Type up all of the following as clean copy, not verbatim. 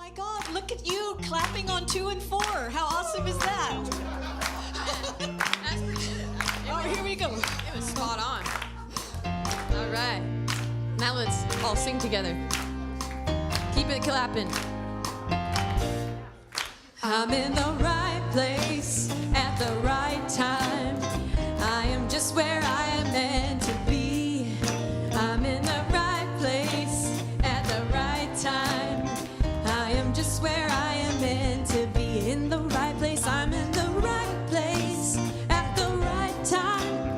my God, look at you clapping on 2 and 4. How awesome is that? That's pretty good. Oh, here we go. It was spot on. All right. Now let's all sing together. Keep it clapping. I'm in the right place at the right time. I am just where I am meant to be. I'm in the right place at the right time. I am just where I am meant to be. In the right place, I'm in the right place at the right time.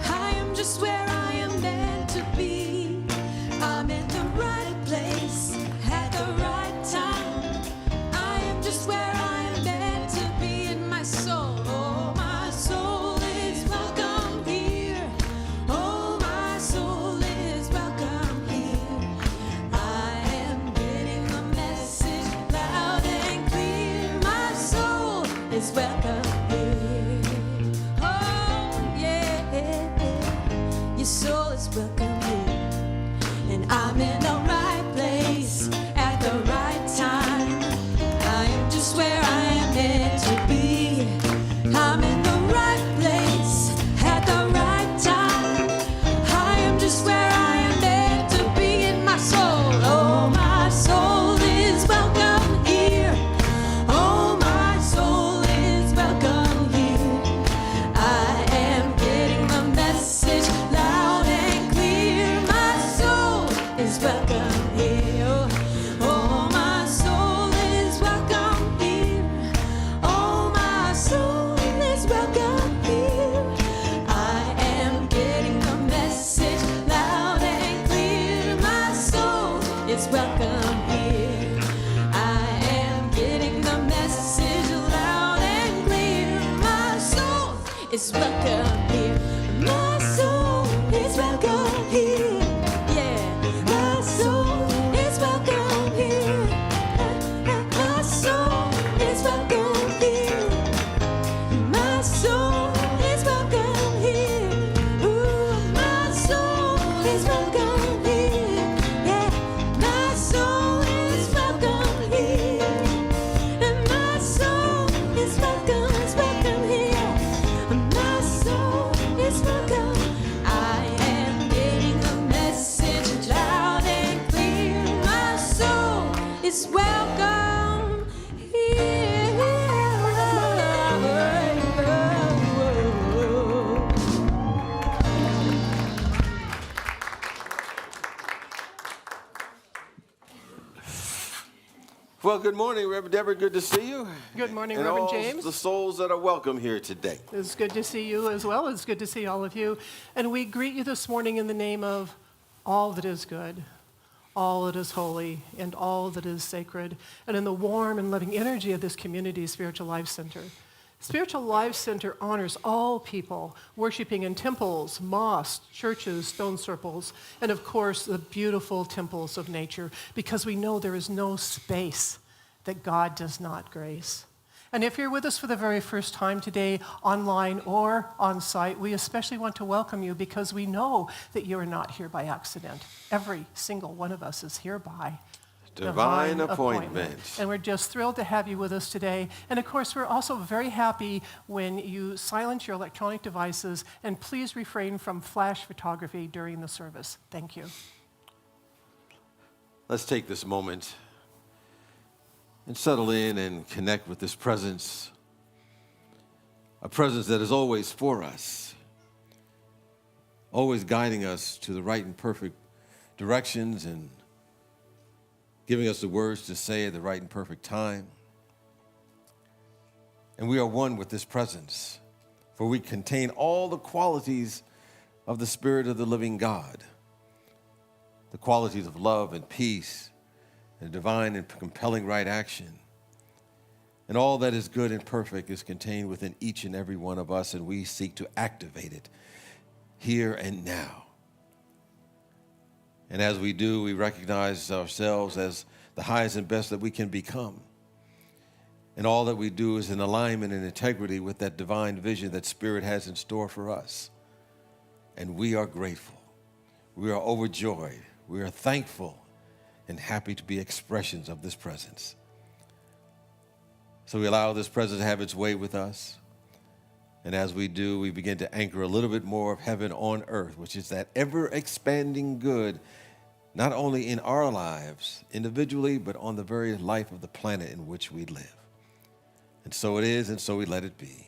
I am just where I am meant to be. I'm in the right place at the right time. I am just where I am meant to be in my soul. Oh, my soul is welcome here. Oh, my soul is welcome here. I am getting the message loud and clear. My soul is welcome here. Oh, yeah. Your soul is welcome here. And I'm in the right place at the right time. I am just where I am meant to be. I'm in the right place at the right time. I am just where I am meant to be in my soul. Oh, my soul is welcome here. Oh, my soul is welcome here. I am getting the message loud and clear. My soul is welcome here. Oh, my soul is welcome here. Oh, my soul is welcome here. I am getting the message loud and clear. My soul is welcome here. I am getting the message loud and clear. My soul is welcome here. My soul is welcome here. Yeah, my soul is welcome here. My soul is welcome here. My soul is welcome here. Ooh, my soul is welcome here. Yeah, my soul is welcome here. And my soul is welcome here. My soul is welcome. I am getting a message loud and clear. My soul is welcome here. Well, good morning, Reverend Deborah. Good to see you. Good morning, And Reverend all James. the souls that are welcome here today. It's good to see you as well. It's good to see all of you. And we greet you this morning in the name of all that is good, all that is holy, and all that is sacred, and in the warm and loving energy of this community, Spiritual Life Center. Spiritual Life Center honors all people worshiping in temples, mosques, churches, stone circles, and of course, the beautiful temples of nature, because we know there is no space that God does not grace. And if you're with us for the very first time today, online or on site, we especially want to welcome you because we know that you are not here by accident. Every single one of us is here by Divine appointment. And we're just thrilled to have you with us today. And of course, we're also very happy when you silence your electronic devices, and please refrain from flash photography during the service. Thank you. Let's take this moment and settle in and connect with this presence, a presence that is always for us, always guiding us to the right and perfect directions and giving us the words to say at the right and perfect time. And we are one with this presence, for we contain all the qualities of the Spirit of the living God, the qualities of love and peace and divine and compelling right action. And all that is good and perfect is contained within each and every one of us, and we seek to activate it here and now. And as we do, we recognize ourselves as the highest and best that we can become. And all that we do is in alignment and integrity with that divine vision that Spirit has in store for us. And we are grateful. We are overjoyed. We are thankful and happy to be expressions of this presence. So we allow this presence to have its way with us. And as we do, we begin to anchor a little bit more of heaven on earth, which is that ever-expanding good, not only in our lives individually, but on the very life of the planet in which we live. And so it is, and so we let it be.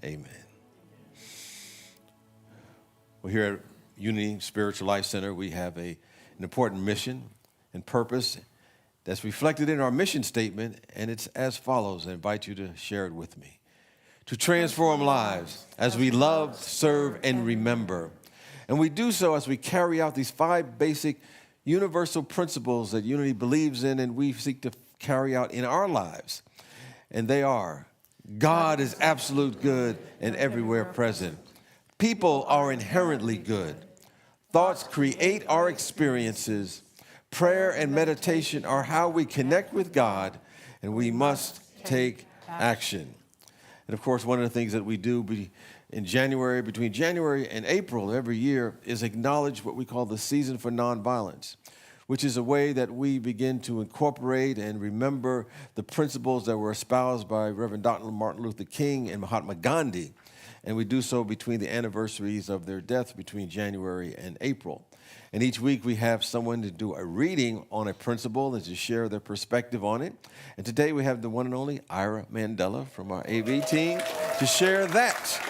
Amen. Well, here at Unity Spiritual Life Center, we have an important mission and purpose that's reflected in our mission statement, and it's as follows. I invite you to share it with me. To transform lives as we love, serve, and remember. And we do so as we carry out these 5 basic universal principles that Unity believes in and we seek to carry out in our lives. And they are: God is absolute good and everywhere present. People are inherently good. Thoughts create our experiences. Prayer and meditation are how we connect with God, and we must take action. And of course, one of the things that we do in January, between January and April every year, is acknowledge what we call the Season for Nonviolence, which is a way that we begin to incorporate and remember the principles that were espoused by Reverend Dr. Martin Luther King and Mahatma Gandhi. And we do so between the anniversaries of their deaths between January and April. And each week we have someone to do a reading on a principle and to share their perspective on it. And today we have the one and only Ira Mandela from our AV team to share that.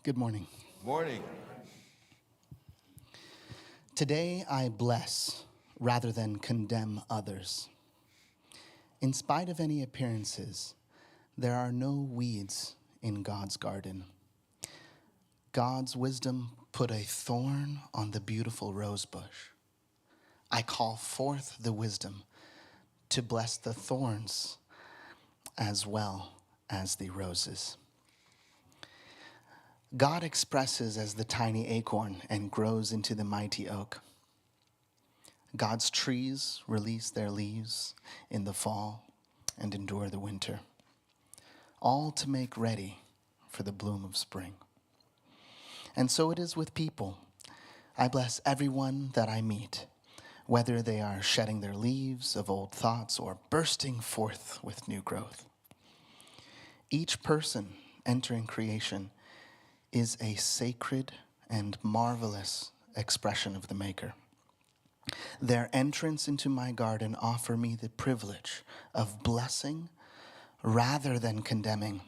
Good morning. Morning. Today I bless rather than condemn others. In spite of any appearances, there are no weeds in God's garden. God's wisdom put a thorn on the beautiful rose bush. I call forth the wisdom to bless the thorns as well as the roses. God expresses as the tiny acorn and grows into the mighty oak. God's trees release their leaves in the fall and endure the winter, all to make ready for the bloom of spring. And so it is with people. I bless everyone that I meet, whether they are shedding their leaves of old thoughts or bursting forth with new growth. Each person entering creation is a sacred and marvelous expression of the Maker. Their entrance into my garden offer me the privilege of blessing rather than condemning,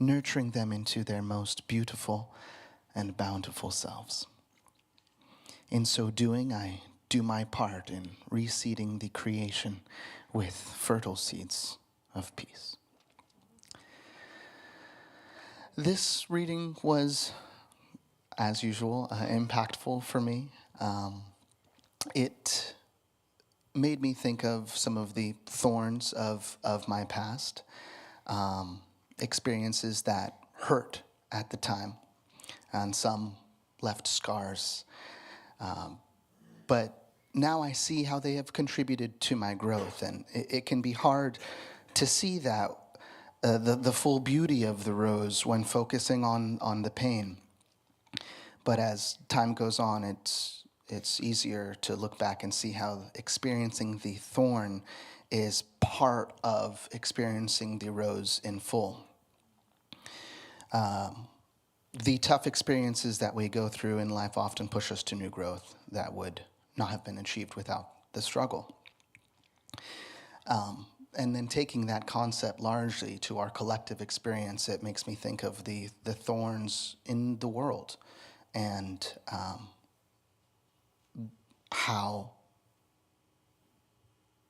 nurturing them into their most beautiful and bountiful selves. In so doing, I do my part in reseeding the creation with fertile seeds of peace. This reading was, as usual, impactful for me. It made me think of some of the thorns of my past, experiences that hurt at the time, and some left scars. But now I see how they have contributed to my growth, and it can be hard to see that the full beauty of the rose when focusing on the pain. But as time goes on, it's easier to look back and see how experiencing the thorn is part of experiencing the rose in full. The tough experiences that we go through in life often push us to new growth that would not have been achieved without the struggle. And then taking that concept largely to our collective experience, it makes me think of the thorns in the world and how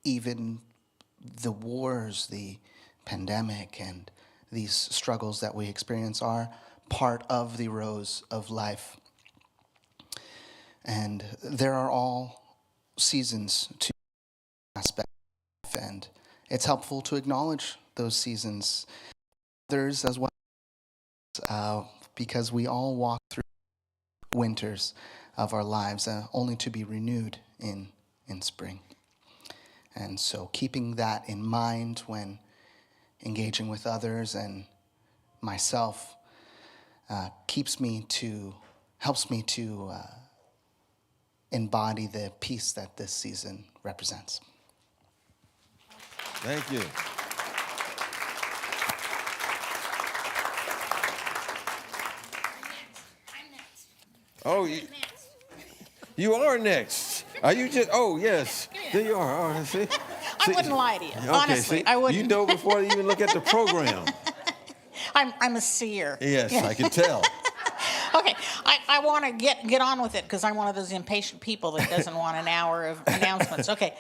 even the wars, the pandemic, and these struggles that we experience are part of the rose of life. And there are all seasons to aspect, and it's helpful to acknowledge those seasons, others as well, because we all walk through winters of our lives, only to be renewed in spring. And so keeping that in mind when engaging with others and myself helps me to embody the peace that this season represents. Thank you. Oh, you are next. Are you just? Oh, yes. There you are. All right, see? I wouldn't lie to you. Okay, Honestly, see? I wouldn't. You know before you even look at the program. I'm a seer. Yes, I can tell. Okay, I want to get on with it because I'm one of those impatient people that doesn't want an hour of announcements. Okay,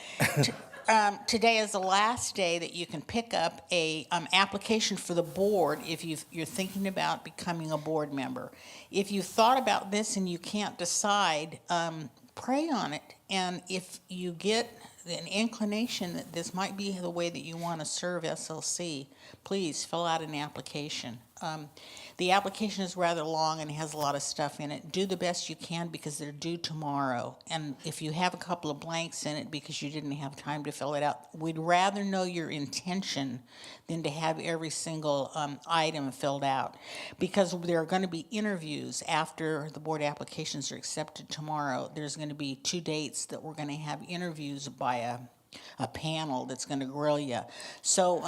today is the last day that you can pick up a application for the board if you're thinking about becoming a board member. If you've thought about this and you can't decide, pray on it. And if you get an inclination that this might be the way that you want to serve SLC, please fill out an application. The application is rather long and has a lot of stuff in it. Do the best you can because they're due tomorrow. And if you have a couple of blanks in it because you didn't have time to fill it out, we'd rather know your intention than to have every single item filled out. Because there are going to be interviews after the board applications are accepted tomorrow. There's going to be 2 dates that we're going to have interviews by a panel that's going to grill you. So,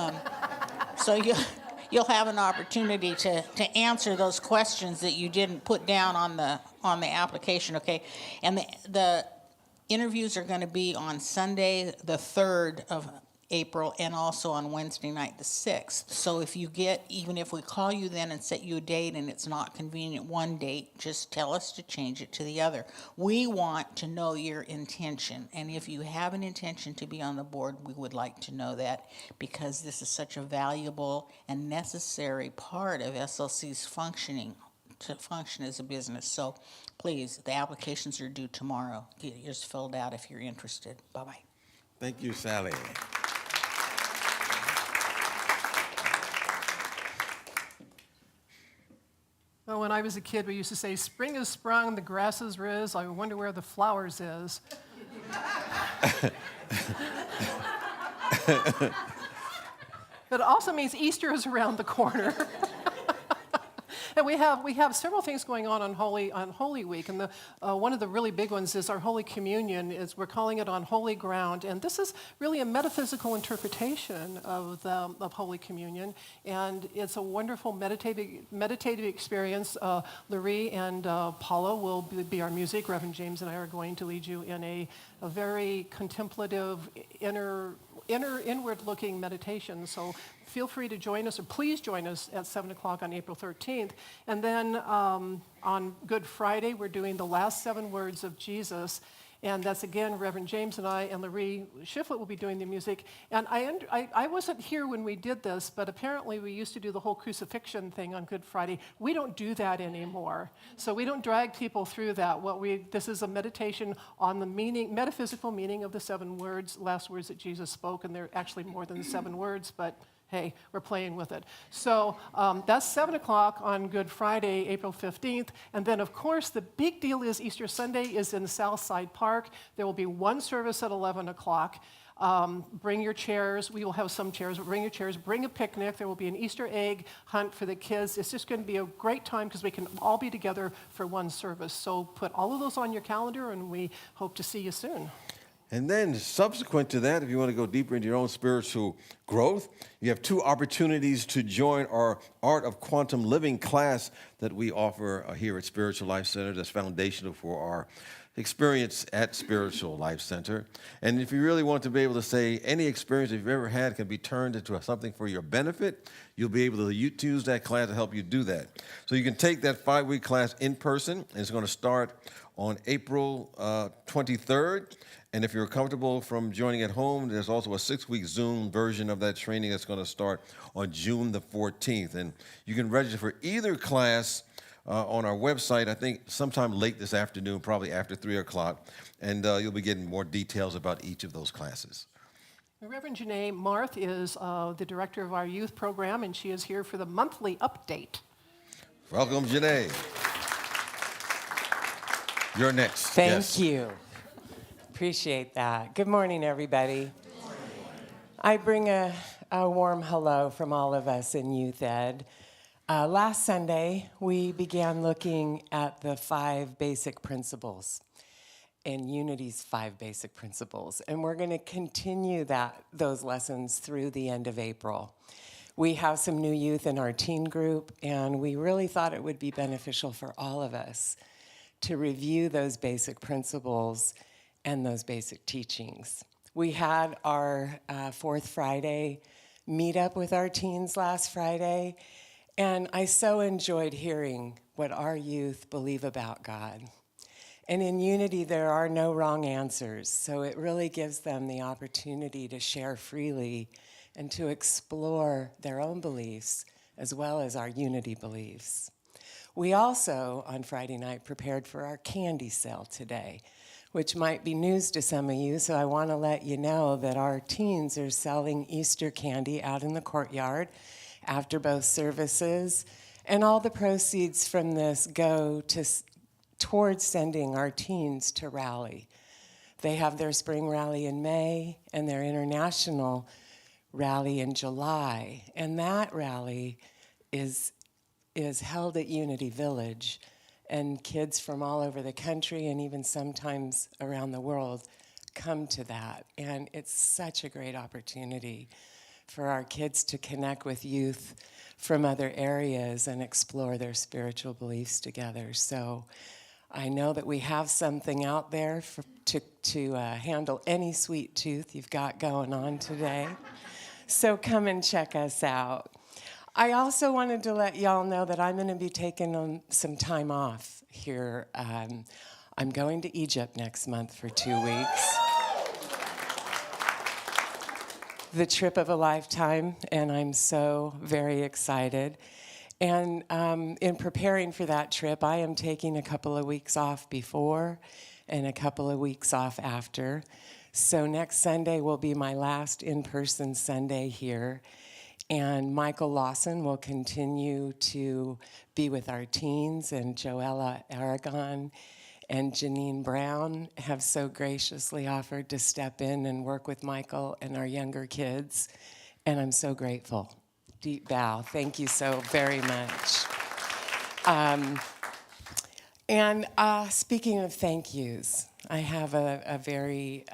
you'll have an opportunity to answer those questions that you didn't put down on the application, okay? And the interviews are going to be on Sunday, the 3rd of April, and also on Wednesday night, the 6th. So even if we call you then and set you a date and it's not convenient one date, just tell us to change it to the other. We want to know your intention, and if you have an intention to be on the board, we would like to know that because this is such a valuable and necessary part of SLC's functioning, to function as a business. So please, the applications are due tomorrow. Get yours filled out if you're interested. Bye-bye. Thank you, Sally. Well, when I was a kid, we used to say, spring is sprung, the grass is riz, I wonder where the flowers is. But it also means Easter is around the corner. And we have several things going on Holy Week, and one of the really big ones is our Holy Communion. We're calling it On Holy Ground, and this is really a metaphysical interpretation of Holy Communion, and it's a wonderful meditative experience. Larry and Paula will be our music. Reverend James and I are going to lead you in a very contemplative, inward-looking meditation. So feel free to join us, or please join us at 7 o'clock on April 13th. And then on Good Friday, we're doing the last 7 words of Jesus. And that's, again, Reverend James and I, and Larry Shiflett will be doing the music. And I wasn't here when we did this, but apparently we used to do the whole crucifixion thing on Good Friday. We don't do that anymore. So we don't drag people through that. This is a meditation on the metaphysical meaning of the 7 words, last words that Jesus spoke, and they're actually more than 7 words, but hey, we're playing with it. So that's 7 o'clock on Good Friday, April 15th. And then, of course, the big deal is Easter Sunday is in Southside Park. There will be 1 service at 11 o'clock. Bring your chairs. We will have some chairs, but bring your chairs. Bring a picnic. There will be an Easter egg hunt for the kids. It's just going to be a great time because we can all be together for 1 service. So put all of those on your calendar, and we hope to see you soon. And then subsequent to that, if you want to go deeper into your own spiritual growth, you have 2 opportunities to join our Art of Quantum Living class that we offer here at Spiritual Life Center. That's foundational for our experience at Spiritual Life Center. And if you really want to be able to say any experience you've ever had can be turned into something for your benefit, you'll be able to use that class to help you do that. So you can take that 5-week class in person, and it's going to start on April 23rd. And if you're comfortable from joining at home, there's also a 6-week Zoom version of that training that's going to start on June the 14th. And you can register for either class on our website, I think sometime late this afternoon, probably after 3 o'clock. And you'll be getting more details about each of those classes. Reverend Janee, Marth is the director of our youth program, and she is here for the monthly update. Welcome, Janee. You're next. Thank you. Appreciate that. Good morning, everybody. I bring a warm hello from all of us in Youth Ed. Last Sunday, we began looking at the 5 basic principles. and Unity's 5 basic principles. And we're going to continue those lessons through the end of April. We have some new youth in our teen group, and we really thought it would be beneficial for all of us to review those basic principles and those basic teachings. We had our Fourth Friday meetup with our teens last Friday, and I so enjoyed hearing what our youth believe about God. And in Unity, there are no wrong answers, so it really gives them the opportunity to share freely and to explore their own beliefs as well as our Unity beliefs. We also, on Friday night, prepared for our candy sale today, which might be news to some of you, so I want to let you know that our teens are selling Easter candy out in the courtyard after both services, and all the proceeds from this go towards sending our teens to rally. They have their spring rally in May and their international rally in July, and that rally is held at Unity Village, and kids from all over the country and even sometimes around the world come to that. And it's such a great opportunity for our kids to connect with youth from other areas and explore their spiritual beliefs together. So I know that we have something out there to handle any sweet tooth you've got going on today. So come and check us out. I also wanted to let y'all know that I'm going to be taking some time off here. I'm going to Egypt next month for 2 weeks. The trip of a lifetime, and I'm so very excited. And in preparing for that trip, I am taking a couple of weeks off before and a couple of weeks off after. So next Sunday will be my last in-person Sunday here. And Michael Lawson will continue to be with our teens, and Joella Aragon and Janine Brown have so graciously offered to step in and work with Michael and our younger kids. And I'm so grateful. Deep bow. Thank you so very much. And speaking of thank yous, I have a very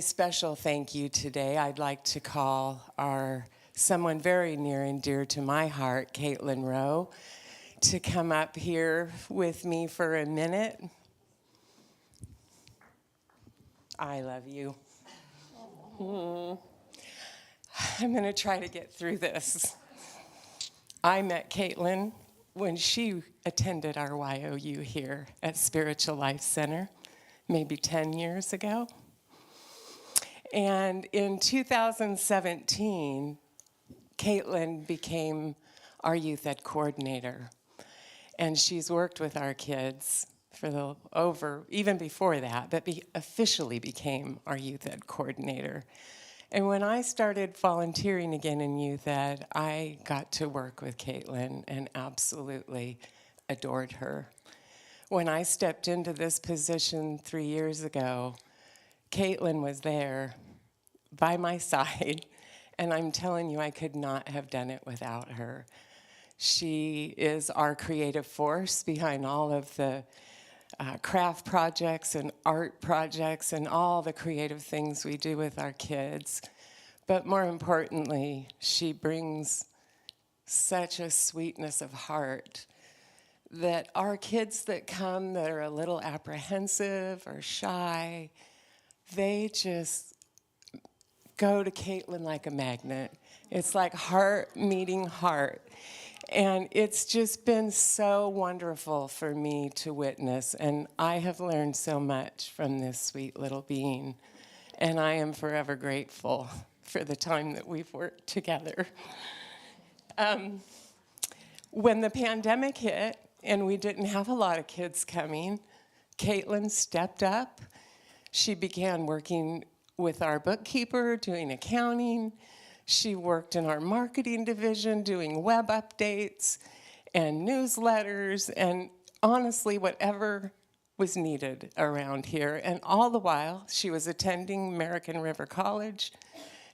special thank you today. I'd like to call someone very near and dear to my heart, Caitlin Rowe, to come up here with me for a minute. I love you. I'm going to try to get through this. I met Caitlin when she attended our YOU here at Spiritual Life Center, maybe 10 years ago. And in 2017, Caitlin became our youth ed coordinator. And she's worked with our kids for even before that, but officially became our youth ed coordinator. And when I started volunteering again in youth ed, I got to work with Caitlin and absolutely adored her. When I stepped into this position 3 years ago, Caitlin was there by my side, and I'm telling you, I could not have done it without her. She is our creative force behind all of the craft projects and art projects and all the creative things we do with our kids. But more importantly, she brings such a sweetness of heart that our kids that come that are a little apprehensive or shy, they just go to Caitlin like a magnet. It's like heart meeting heart. And it's just been so wonderful for me to witness. And I have learned so much from this sweet little being. And I am forever grateful for the time that we've worked together. When the pandemic hit and we didn't have a lot of kids coming, Caitlin stepped up. She began working with our bookkeeper, doing accounting. She worked in our marketing division, doing web updates and newsletters, and honestly, whatever was needed around here. And all the while, she was attending American River College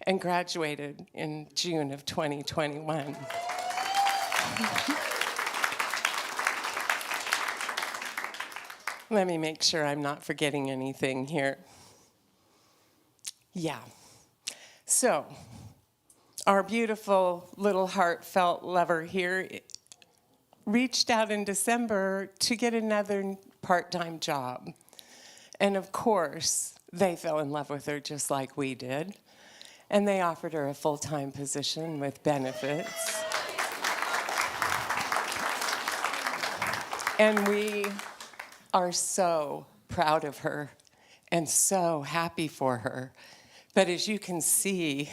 and graduated in June of 2021. Let me make sure I'm not forgetting anything here. Yeah. So, our beautiful little heartfelt lover here reached out in December to get another part-time job. And of course, they fell in love with her just like we did. And they offered her a full-time position with benefits. And we are so proud of her and so happy for her. But as you can see,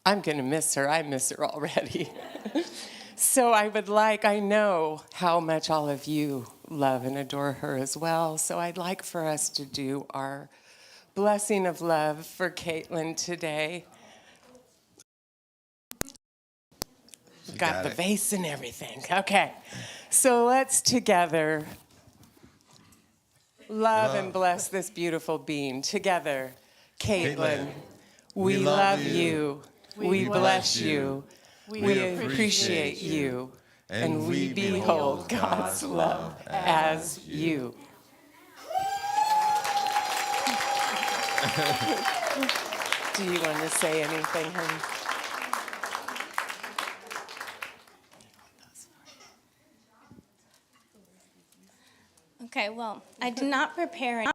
I'm going to miss her. I miss her already. So I know how much all of you love and adore her as well. So I'd like for us to do our blessing of love for Caitlin today. Got the vase and everything. Okay. So let's together love and bless this beautiful being. Together, Caitlin, we love you. We bless you. We appreciate you. And we behold God's love as you. Do you want to say anything, honey? Okay, well, I did not prepare any.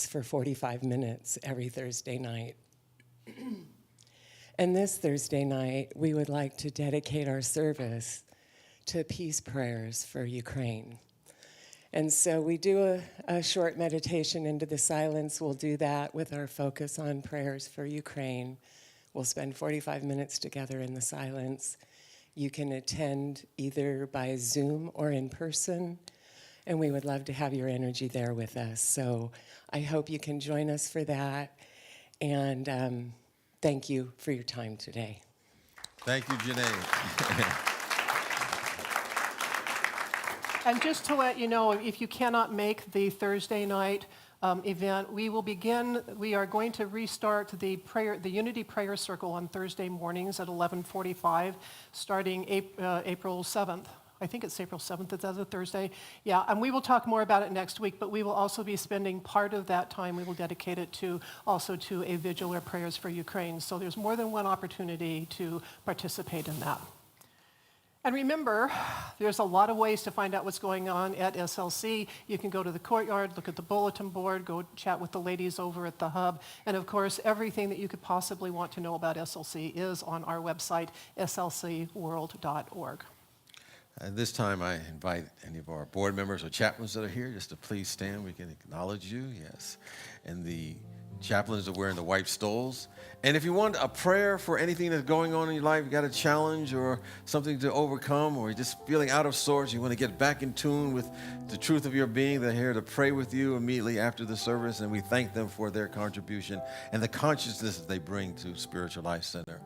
For 45 minutes every Thursday night. And this Thursday night, we would like to dedicate our service to peace prayers for Ukraine. And so we do a short meditation into the silence. We'll do that with our focus on prayers for Ukraine. We'll spend 45 minutes together in the silence. You can attend either by Zoom or in person, and we would love to have your energy there with us. So I hope you can join us for that, and thank you for your time today. Thank you, Janee. And just to let you know, if you cannot make the Thursday night event, we are going to restart the Unity Prayer Circle on Thursday mornings at 11:45, starting April 7th. I think it's April 7th, it's a Thursday. Yeah, and we will talk more about it next week, but we will also be spending part of that time, we will dedicate it to a vigil or prayers for Ukraine. So there's more than one opportunity to participate in that. And remember, there's a lot of ways to find out what's going on at SLC. You can go to the courtyard, look at the bulletin board, go chat with the ladies over at the hub. And of course, everything that you could possibly want to know about SLC is on our website, slcworld.org. At this time, I invite any of our board members or chaplains that are here just to please stand. We can acknowledge you, yes. And the chaplains are wearing the white stoles. And if you want a prayer for anything that's going on in your life, you got a challenge or something to overcome, or you're just feeling out of sorts, you want to get back in tune with the truth of your being, they're here to pray with you immediately after the service, and we thank them for their contribution and the consciousness that they bring to Spiritual Life Center.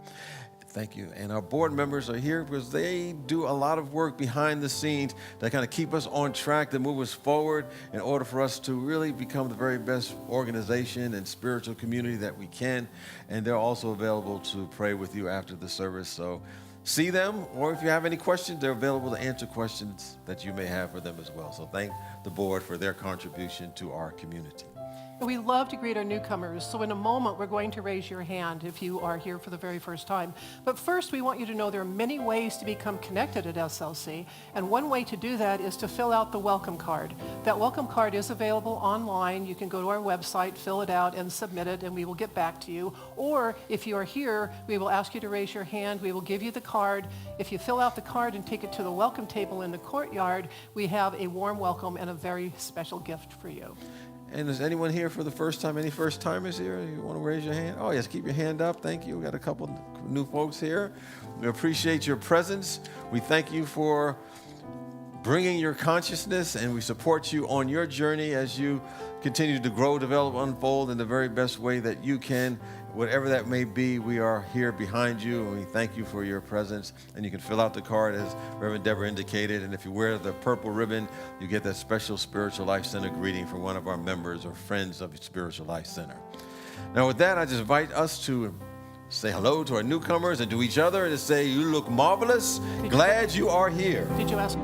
Thank you. And our board members are here because they do a lot of work behind the scenes to kind of keep us on track, to move us forward in order for us to really become the very best organization and spiritual community that we can. And they're also available to pray with you after the service. So see them, or if you have any questions, they're available to answer questions that you may have for them as well. So thank the board for their contribution to our community. And we love to greet our newcomers, so in a moment we're going to raise your hand if you are here for the very first time. But first, we want you to know there are many ways to become connected at SLC, and one way to do that is to fill out the welcome card. That welcome card is available online. You can go to our website, fill it out, and submit it, and we will get back to you. Or if you are here, we will ask you to raise your hand. We will give you the card. If you fill out the card and take it to the welcome table in the courtyard, we have a warm welcome and a very special gift for you. And is anyone here for the first time? Any first timers here? You want to raise your hand? Oh, yes, keep your hand up. Thank you. We got a couple new folks here. We appreciate your presence. We thank you for bringing your consciousness, and we support you on your journey as you continue to grow, develop, unfold in the very best way that you can. Whatever that may be, we are here behind you, and we thank you for your presence. And you can fill out the card as Reverend Deborah indicated. And if you wear the purple ribbon, you get that special Spiritual Life Center greeting from one of our members or friends of Spiritual Life Center. Now with that, I just invite us to say hello to our newcomers and to each other and to say, you look marvelous. Glad you are here. Did you ask?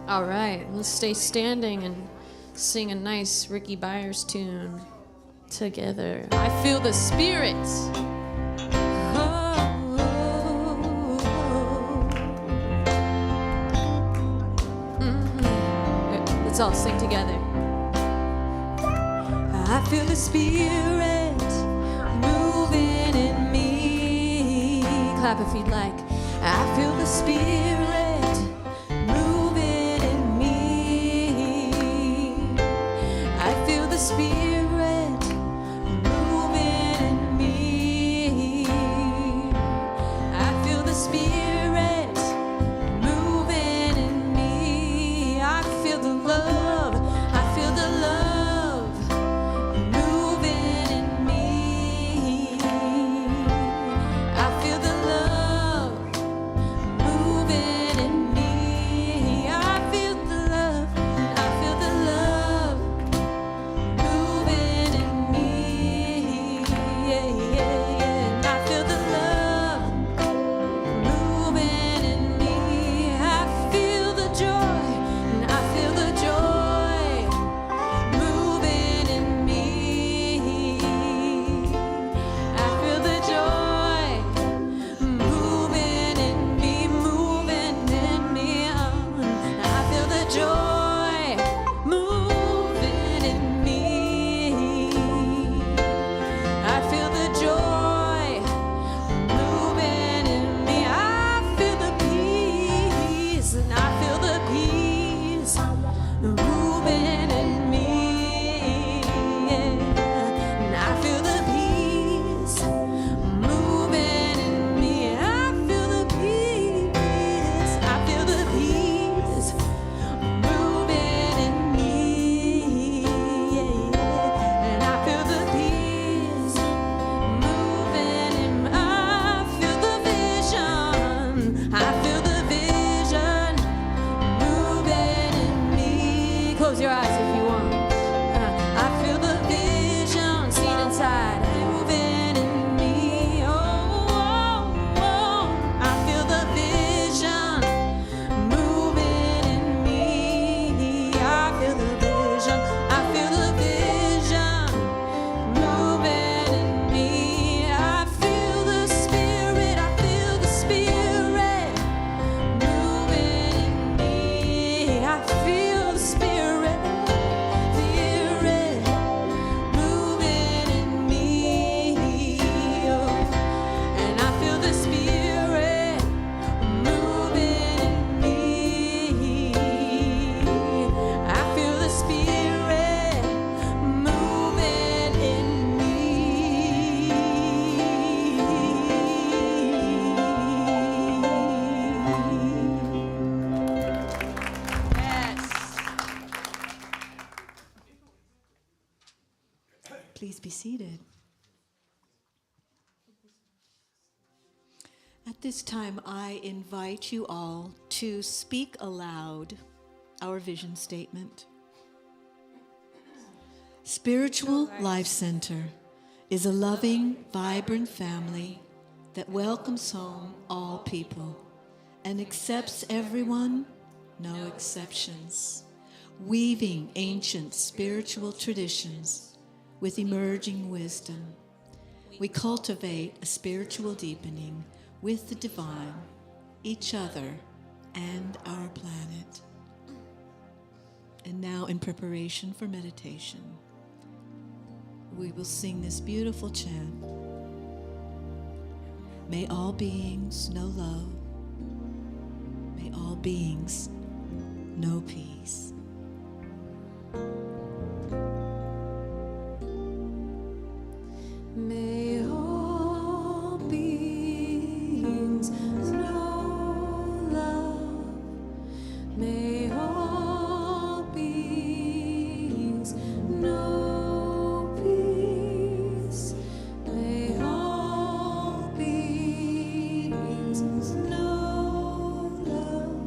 All right, let's stay standing and sing a nice Ricky Byers tune together. I feel the spirit. Let's all sing together. I feel the spirit moving in me. Clap if you'd like. I feel the spirit moving in me. I feel the spirit moving in me. I feel the spirit moving in me. I feel the love. I feel the love moving in me. I feel the love moving in me. I feel the love. I feel the love moving close your eyes if you want. I feel the vision seed inside moving in me. Oh, oh, oh. I feel the vision moving in me. I feel the vision. I feel the vision moving in me. I feel the spirit. I feel the spirit moving in me. I feel the spirit moving in me. Oh, and I feel the spirit moving in me. I feel the spirit moving in me. Yes. Please be seated. At this time, I invite you all to speak aloud our vision statement. Spiritual Life Center is a loving, vibrant family that welcomes home all people and accepts everyone, no exceptions, weaving ancient spiritual traditions with emerging wisdom. We cultivate a spiritual deepening with the divine, each other, and our planet. And now, in preparation for meditation, we will sing this beautiful chant. May all beings know love. May all beings know peace. May all beings know love. May all beings know peace. May all beings know love.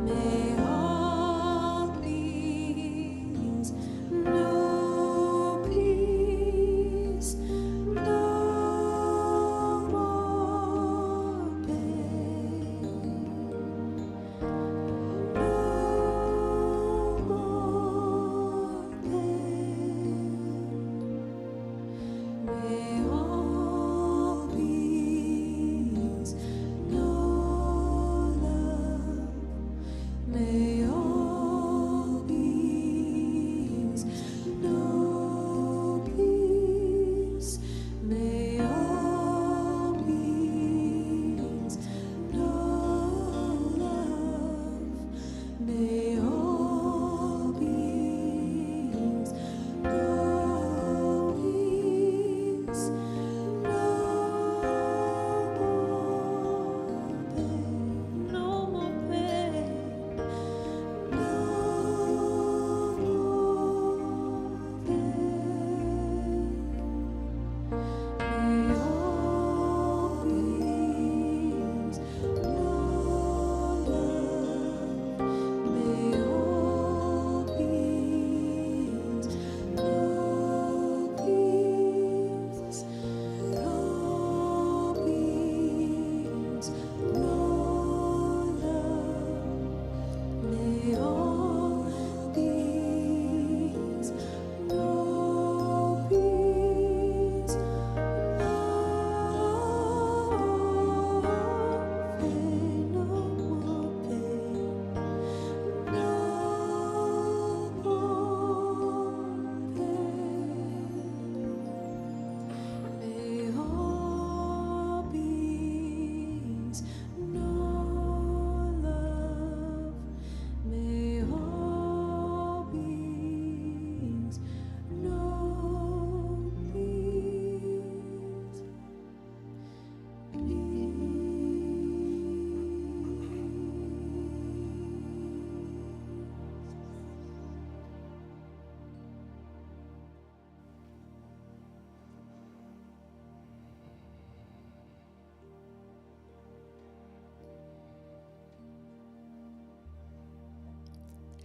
May all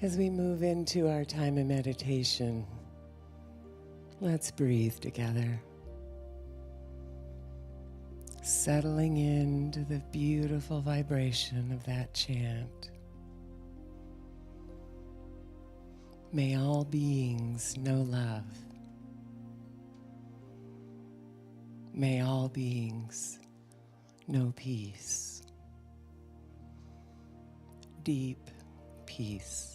As we move into our time of meditation, let's breathe together, settling into the beautiful vibration of that chant. May all beings know love. May all beings know peace. Deep peace.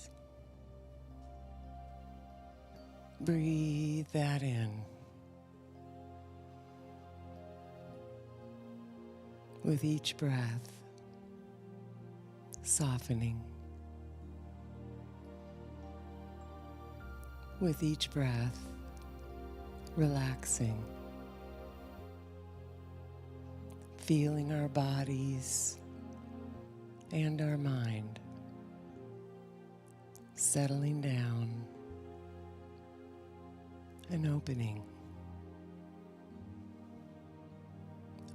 Breathe that in. With each breath, softening. With each breath, relaxing. Feeling our bodies and our mind settling down and opening.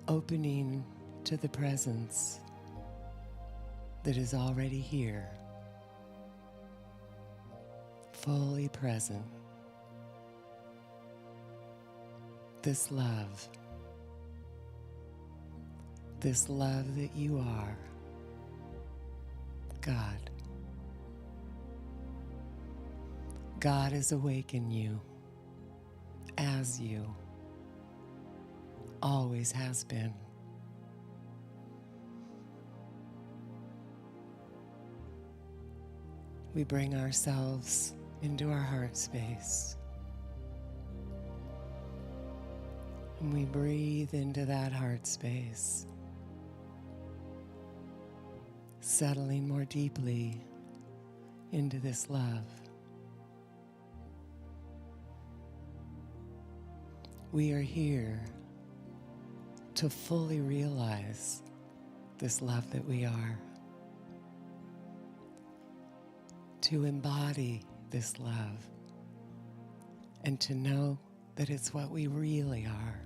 Opening to the presence that is already here, fully present. This love that you are, God. God has awakened you as you always has been. We bring ourselves into our heart space. And we breathe into that heart space, settling more deeply into this love. We are here to fully realize this love that we are, to embody this love, and to know that it's what we really are.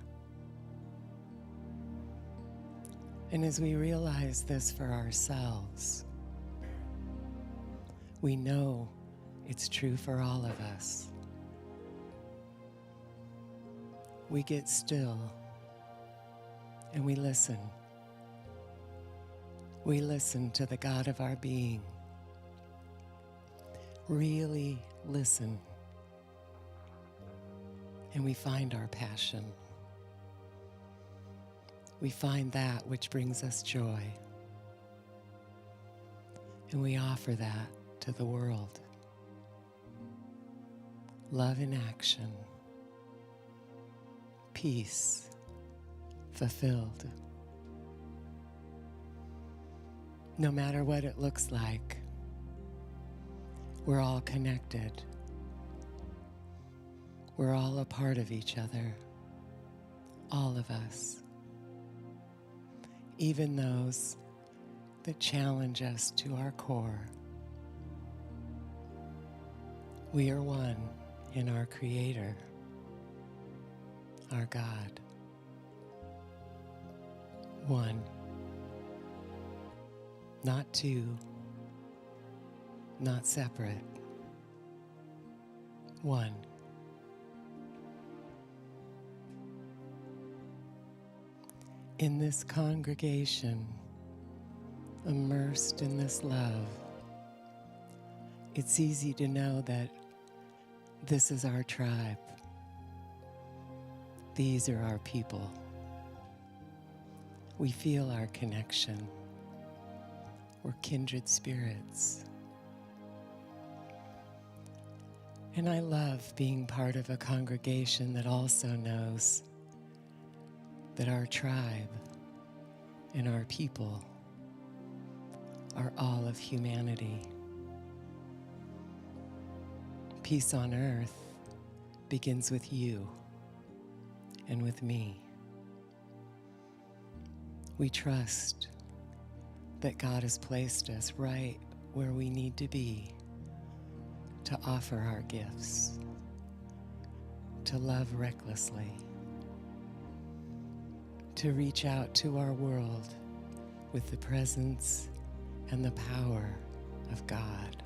And as we realize this for ourselves, we know it's true for all of us. We get still and we listen. We listen to the God of our being. Really listen. And we find our passion. We find that which brings us joy. And we offer that to the world. Love in action. Peace fulfilled. No matter what it looks like, we're all connected. We're all a part of each other, all of us. Even those that challenge us to our core. We are one in our Creator, our God. One, not two, not separate. One. In this congregation, immersed in this love, it's easy to know that this is our tribe. These are our people. We feel our connection. We're kindred spirits. And I love being part of a congregation that also knows that our tribe and our people are all of humanity. Peace on earth begins with you and with me. We trust that God has placed us right where we need to be to offer our gifts, to love recklessly, to reach out to our world with the presence and the power of God.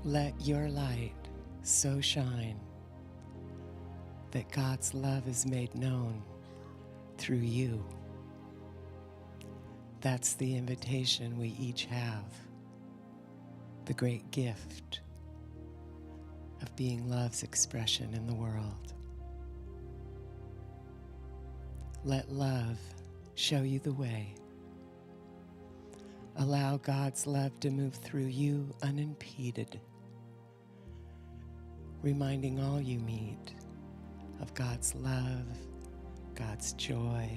Let your light so shine that God's love is made known through you. That's the invitation we each have, the great gift of being love's expression in the world. Let love show you the way. Allow God's love to move through you unimpeded, reminding all you meet of God's love, God's joy,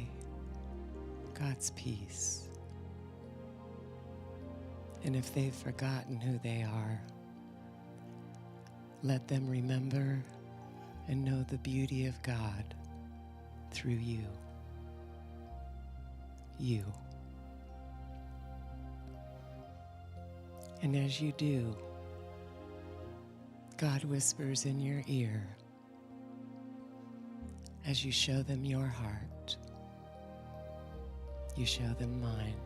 God's peace. And if they've forgotten who they are, let them remember and know the beauty of God through you. You. And as you do, God whispers in your ear as you show them your heart. You show them mine.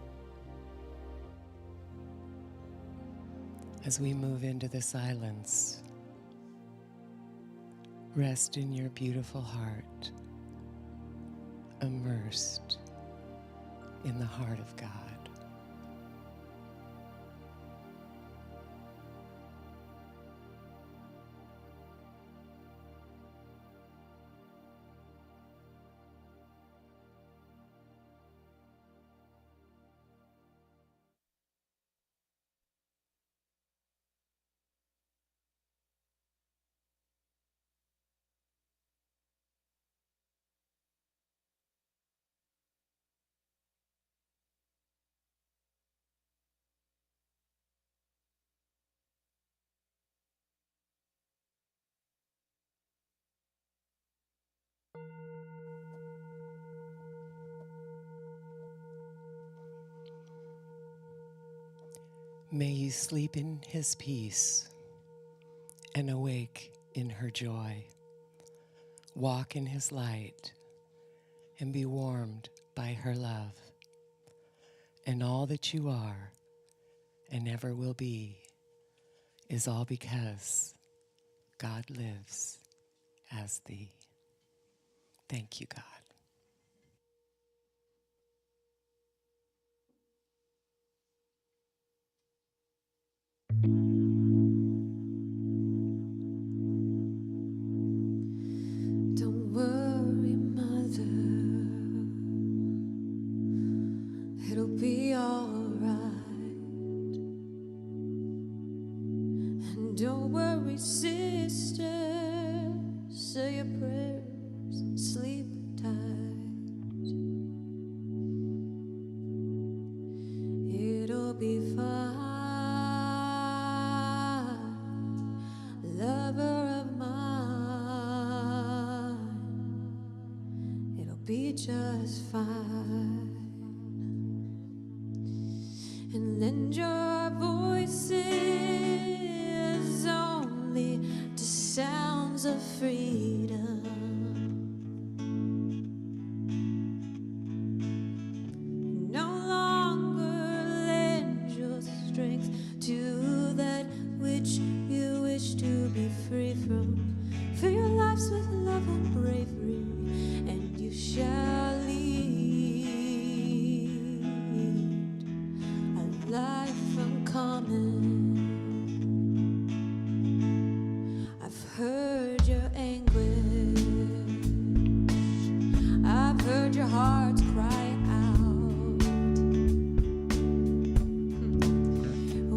As we move into the silence, rest in your beautiful heart, immersed in the heart of God. May you sleep in his peace and awake in her joy. Walk in his light and be warmed by her love. And all that you are and ever will be is all because God lives as thee. Thank you, God. Don't worry, mother, it'll be all right. And don't worry, sister, say your prayers and sleep tight. It'll be fine. Lover of mine, it'll be just fine. And lend your voices only to sounds of freedom. No longer lend your strength to that which you wish to be free from. Fill your lives with love and bravery, and you shall lead a life uncommon. I've heard your anguish, I've heard your hearts cry out.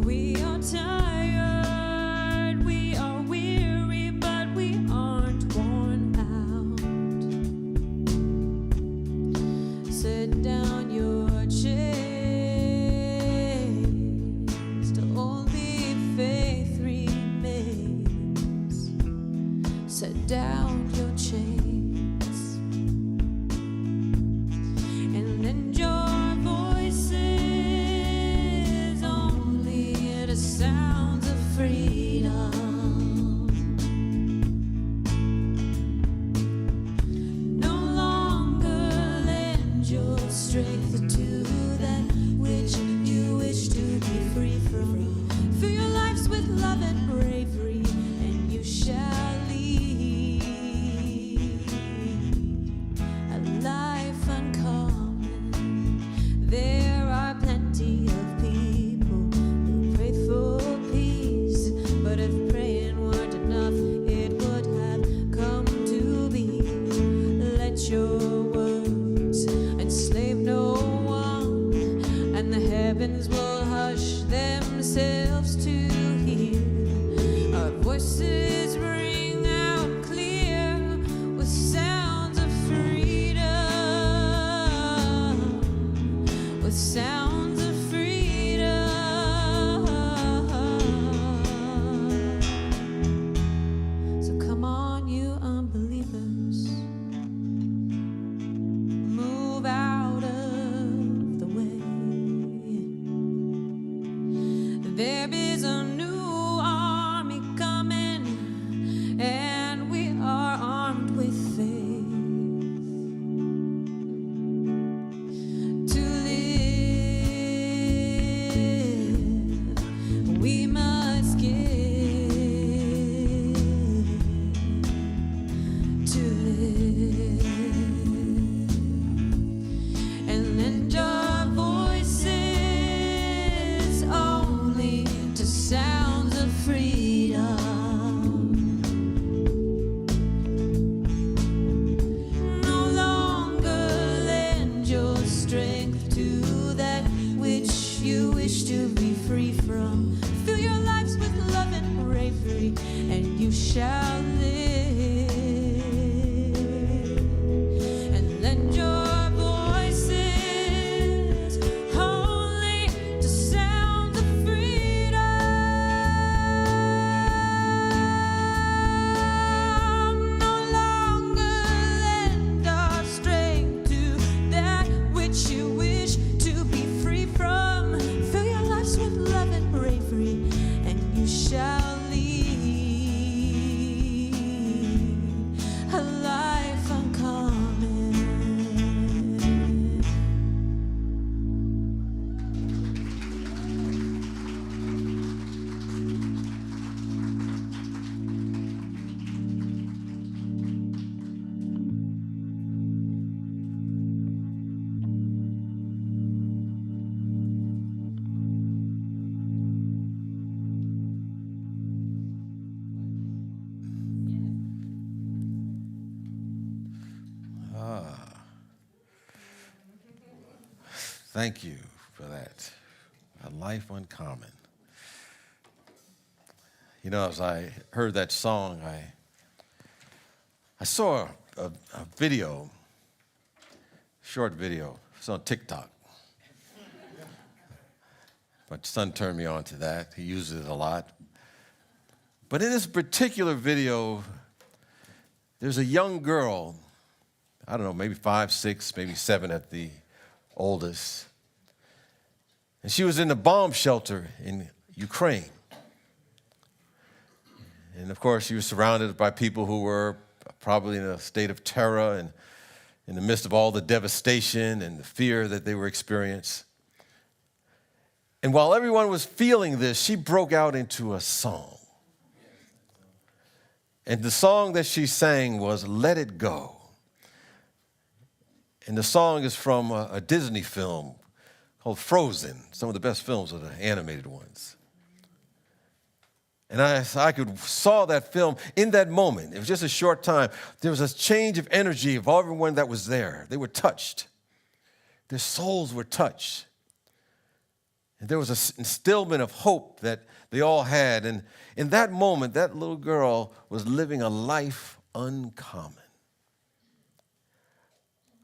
We are tired, we are weary, but we aren't worn out. Set down your chains till only faith remains. Set down your chains and lend your voices only to sounds of freedom. No longer lend your strength to that which you wish to be free from. Fill your lives with love and bravery, voices ring out clear with sounds of freedom, with sounds of freedom. So come on, you unbelievers, move out of the way. There is a new army coming, and we are armed with faith to live. We must give to live, and lend your voices only to sounds of freedom. No longer lend your strength to that which you wish to be free from. Fill your lives with love and bravery, and you shall live. And lend your voices only to sounds of freedom. No longer lend our strength to that which you wish to be free from. Fill your lives with love and bravery, and you shall lead a life uncommon. Thank you for that. A life uncommon. You know, as I heard that song, I saw a video, short video. It's on TikTok. My son turned me on to that. He uses it a lot. But in this particular video, there's a young girl, I don't know, maybe 5, 6, maybe 7 at the oldest. And she was in a bomb shelter in Ukraine. And of course, she was surrounded by people who were probably in a state of terror and in the midst of all the devastation and the fear that they were experiencing. And while everyone was feeling this, she broke out into a song. And the song that she sang was "Let It Go." And the song is from a Disney film called Frozen, some of the best films are the animated ones. And I saw that film in that moment. It was just a short time. There was a change of energy of everyone that was there. They were touched. Their souls were touched. And there was an instillment of hope that they all had. And in that moment, that little girl was living a life uncommon.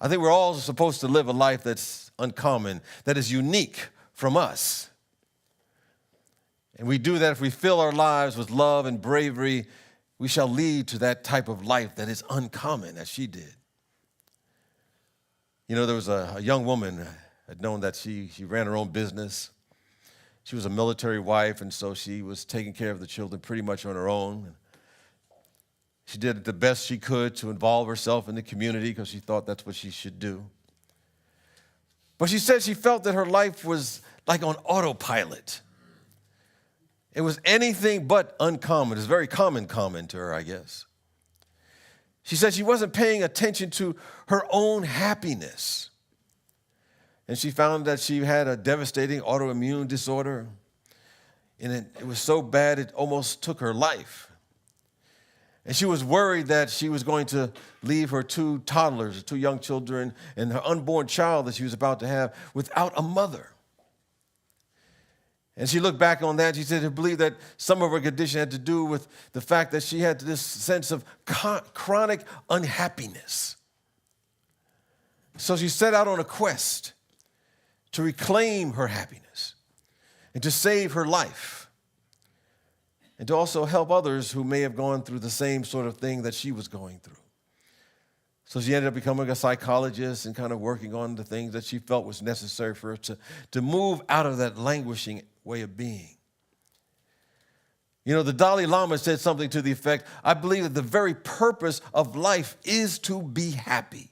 I think we're all supposed to live a life that's uncommon, that is unique from us. And we do that if we fill our lives with love and bravery, we shall lead to that type of life that is uncommon, as she did. You know, there was a young woman, I'd known that she ran her own business. She was a military wife, and so she was taking care of the children pretty much on her own. She did the best she could to involve herself in the community because she thought that's what she should do. But she said she felt that her life was like on autopilot. It was anything but uncommon. It was very common to her, I guess. She said she wasn't paying attention to her own happiness. And she found that she had a devastating autoimmune disorder. And it was so bad it almost took her life. And she was worried that she was going to leave her 2 toddlers, 2 young children, and her unborn child that she was about to have without a mother. And she looked back on that. She said she believed that some of her condition had to do with the fact that she had this sense of chronic unhappiness. So she set out on a quest to reclaim her happiness and to save her life and to also help others who may have gone through the same sort of thing that she was going through. So she ended up becoming a psychologist and kind of working on the things that she felt was necessary for her to move out of that languishing way of being. You know, the Dalai Lama said something to the effect, I believe that the very purpose of life is to be happy.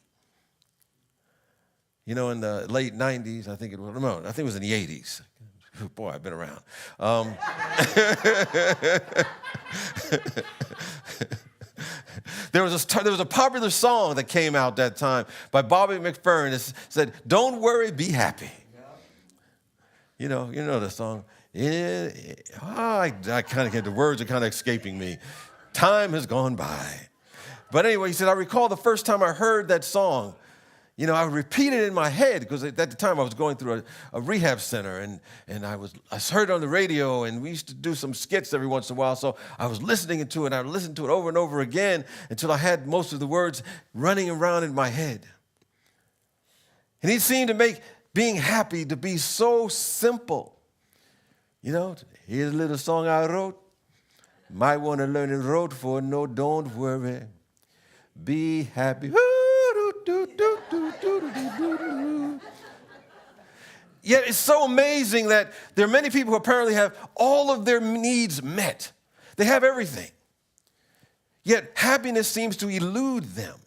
You know, in the late 90s, I think it was in the 80s. Boy, I've been around. There was a popular song that came out that time by Bobby McFerrin that said, "Don't worry, be happy." You know the song. I kind of get the words are kind of escaping me. Time has gone by. But anyway, he said, I recall the first time I heard that song. You know, I would repeat it in my head because at the time I was going through a rehab center and I heard it on the radio and we used to do some skits every once in a while. So I was listening to it and I would listen to it over and over again until I had most of the words running around in my head. And he seemed to make being happy to be so simple. You know, here's a little song I wrote. Might want to learn it wrote for no, don't worry. Be happy. Yet it's so amazing that there are many people who apparently have all of their needs met. They have everything. Yet happiness seems to elude them.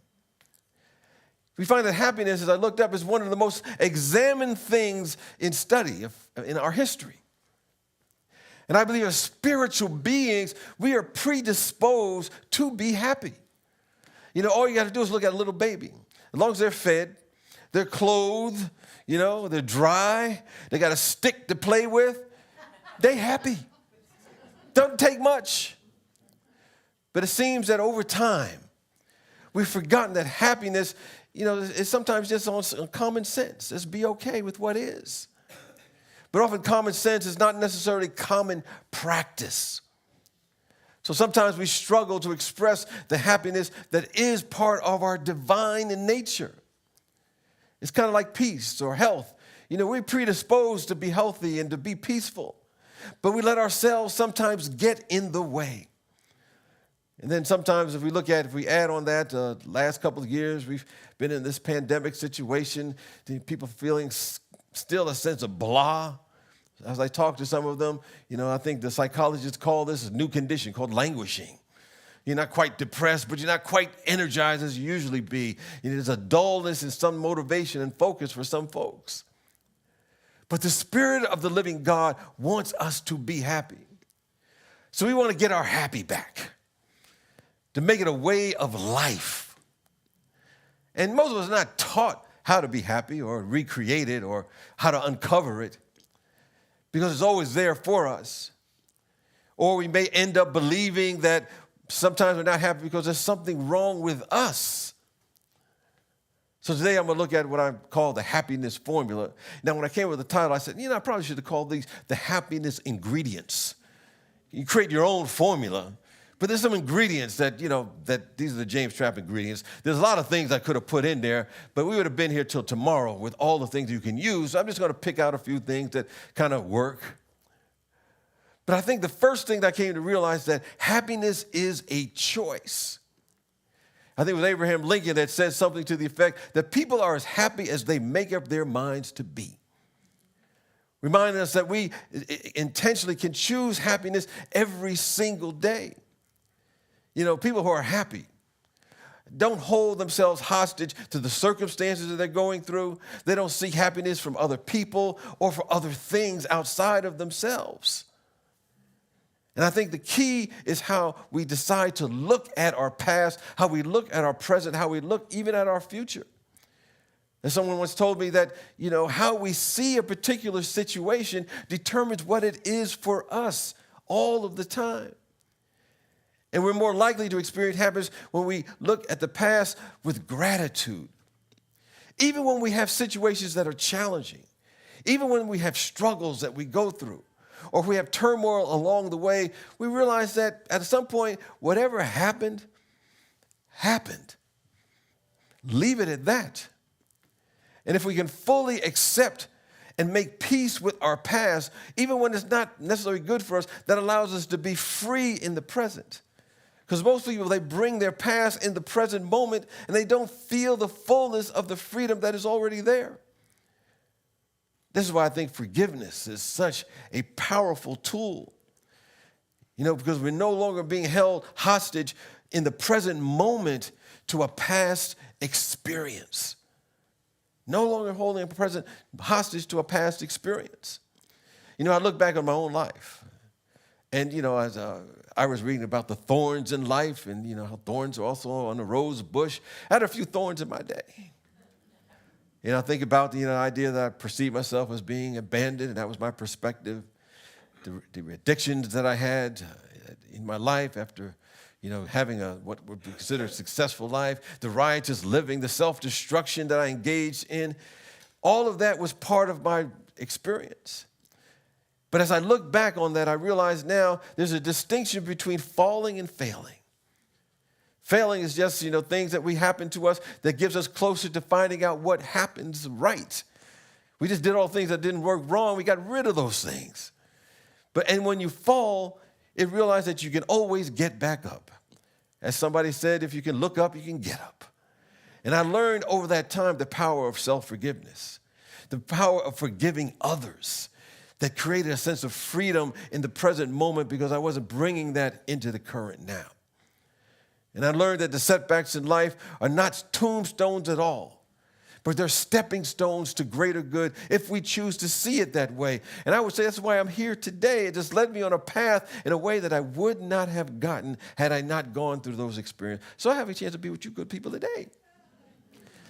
We find that happiness, as I looked up, is one of the most examined things in study in our history. And I believe as spiritual beings, we are predisposed to be happy. You know, all you got to do is look at a little baby. As long as they're fed, they're clothed, you know, they're dry, they got a stick to play with, they happy. Doesn't take much. But it seems that over time, we've forgotten that happiness, you know, is sometimes just on common sense. Just be okay with what is. But often common sense is not necessarily common practice. So sometimes we struggle to express the happiness that is part of our divine nature. It's kind of like peace or health. You know, we're predisposed to be healthy and to be peaceful, but we let ourselves sometimes get in the way. And then sometimes if we add on that, last couple of years, we've been in this pandemic situation, people feeling still a sense of blah. As I talk to some of them, you know, I think the psychologists call this a new condition called languishing. You're not quite depressed, but you're not quite energized as you usually be. There's a dullness and some motivation and focus for some folks. But the Spirit of the living God wants us to be happy. So we want to get our happy back, to make it a way of life. And most of us are not taught how to be happy or recreate it or how to uncover it, because it's always there for us. Or we may end up believing that sometimes we're not happy because there's something wrong with us. So today I'm going to look at what I call the happiness formula. Now, when I came up with the title, I said, I probably should have called these the happiness ingredients. You create your own formula, but there's some ingredients that these are the James Trapp ingredients. There's a lot of things I could have put in there, but we would have been here till tomorrow with all the things you can use. So I'm just going to pick out a few things that kind of work. But I think the first thing that I came to realize that happiness is a choice. I think it was Abraham Lincoln that said something to the effect that people are as happy as they make up their minds to be. Reminding us that we intentionally can choose happiness every single day. You know, people who are happy don't hold themselves hostage to the circumstances that they're going through. They don't seek happiness from other people or for other things outside of themselves. And I think the key is how we decide to look at our past, how we look at our present, how we look even at our future. And someone once told me that, how we see a particular situation determines what it is for us all of the time. And we're more likely to experience happiness when we look at the past with gratitude. Even when we have situations that are challenging, even when we have struggles that we go through, or if we have turmoil along the way, we realize that at some point, whatever happened, happened. Leave it at that. And if we can fully accept and make peace with our past, even when it's not necessarily good for us, that allows us to be free in the present. Because most people, they bring their past in the present moment and they don't feel the fullness of the freedom that is already there. This is why I think forgiveness is such a powerful tool. Because we're no longer being held hostage in the present moment to a past experience. No longer holding a present hostage to a past experience. I look back on my own life. And, as I was reading about the thorns in life and, how thorns are also on the rose bush, I had a few thorns in my day. I think about the idea that I perceived myself as being abandoned, and that was my perspective. The addictions that I had in my life after, having what would be considered a successful life, the riotous living, the self-destruction that I engaged in, all of that was part of my experience. But as I look back on that, I realize now there's a distinction between falling and failing. Failing is just, things that happen to us that gives us closer to finding out what happens right. We just did all things that didn't work wrong. We got rid of those things. And when you fall, it realizes that you can always get back up. As somebody said, if you can look up, you can get up. And I learned over that time the power of self-forgiveness, the power of forgiving others that created a sense of freedom in the present moment because I wasn't bringing that into the current now. And I learned that the setbacks in life are not tombstones at all, but they're stepping stones to greater good if we choose to see it that way. And I would say that's why I'm here today. It just led me on a path in a way that I would not have gotten had I not gone through those experiences. So I have a chance to be with you good people today.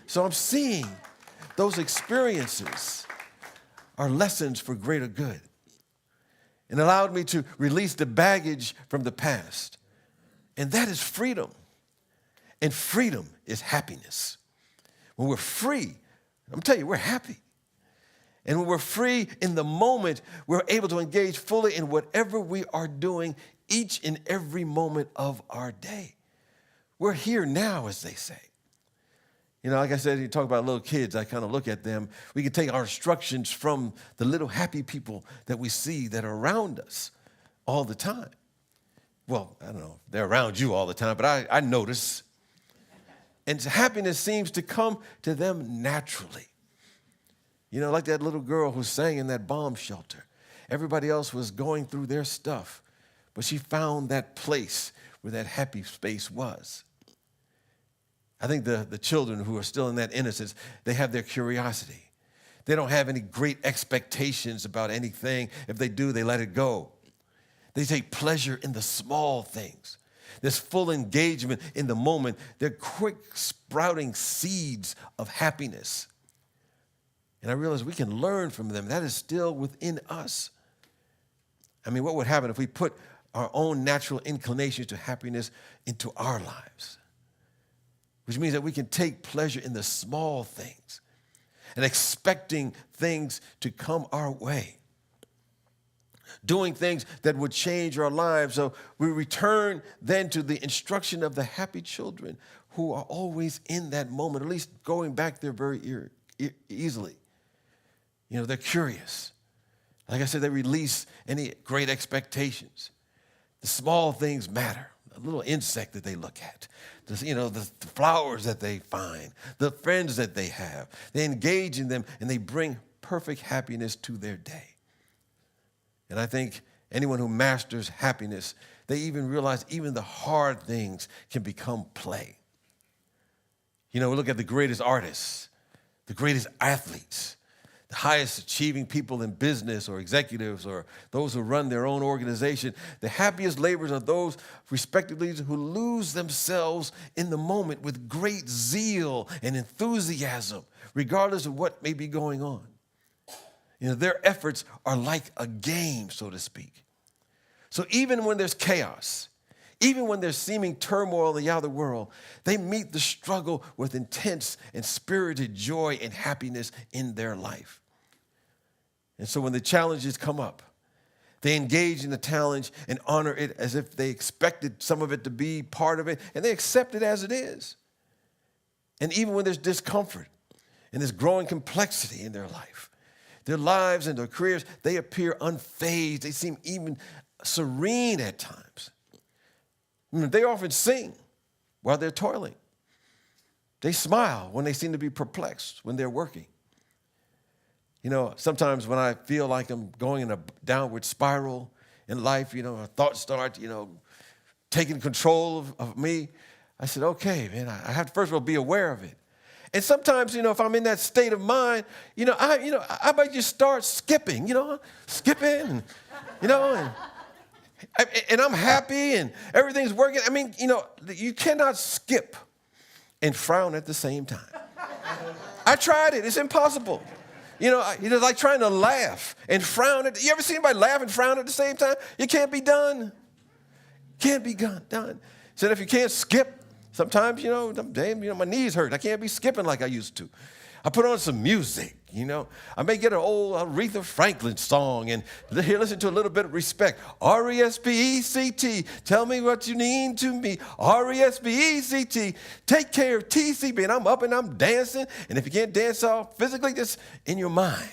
So I'm seeing those experiences are lessons for greater good. And allowed me to release the baggage from the past. And that is freedom. And freedom is happiness. When we're free, I'm telling you, we're happy. And when we're free in the moment, we're able to engage fully in whatever we are doing each and every moment of our day. We're here now, as they say. Like I said, you talk about little kids, I kind of look at them. We can take our instructions from the little happy people that we see that are around us all the time. Well, I don't know, they're around you all the time, but I notice. And happiness seems to come to them naturally. Like that little girl who sang in that bomb shelter. Everybody else was going through their stuff, but she found that place where that happy space was. I think the children who are still in that innocence, they have their curiosity. They don't have any great expectations about anything. If they do, they let it go. They take pleasure in the small things. There's full engagement in the moment. They're quick sprouting seeds of happiness. And I realize we can learn from them. That is still within us. What would happen if we put our own natural inclinations to happiness into our lives? Which means that we can take pleasure in the small things and expecting things to come our way. Doing things that would change our lives. So we return then to the instruction of the happy children who are always in that moment, at least going back there very easily. They're curious. Like I said, they release any great expectations. The small things matter. A little insect that they look at, the flowers that they find, the friends that they have. They engage in them and they bring perfect happiness to their day. And I think anyone who masters happiness, they even realize even the hard things can become play. We look at the greatest artists, the greatest athletes, the highest achieving people in business or executives or those who run their own organization. The happiest laborers are those, respectively, who lose themselves in the moment with great zeal and enthusiasm, regardless of what may be going on. Their efforts are like a game, so to speak. So even when there's chaos, even when there's seeming turmoil in the outer world, they meet the struggle with intense and spirited joy and happiness in their life. And so when the challenges come up, They engage in the challenge and honor it as if they expected some of it to be part of it, and they accept it as it is. And even when there's discomfort and there's growing complexity in their life, their lives and their careers, they appear unfazed. They seem even serene at times. They often sing while they're toiling. They smile when they seem to be perplexed when they're working. Sometimes when I feel like I'm going in a downward spiral in life, thoughts start, taking control of me. I said, okay, man, I have to first of all be aware of it. And sometimes, if I'm in that state of mind, I might just start skipping, skipping, and I'm happy and everything's working. I mean, you cannot skip and frown at the same time. I tried it. It's impossible. It's like trying to laugh and frown. You ever see anybody laugh and frown at the same time? It can't be done. Can't be done. So if you can't skip, sometimes, my knees hurt. I can't be skipping like I used to. I put on some music, I may get an old Aretha Franklin song and here, listen to a little bit of respect. R-E-S-P-E-C-T, tell me what you mean to me. R-E-S-P-E-C-T, take care of TCB. And I'm up and I'm dancing. And if you can't dance off physically, just in your mind.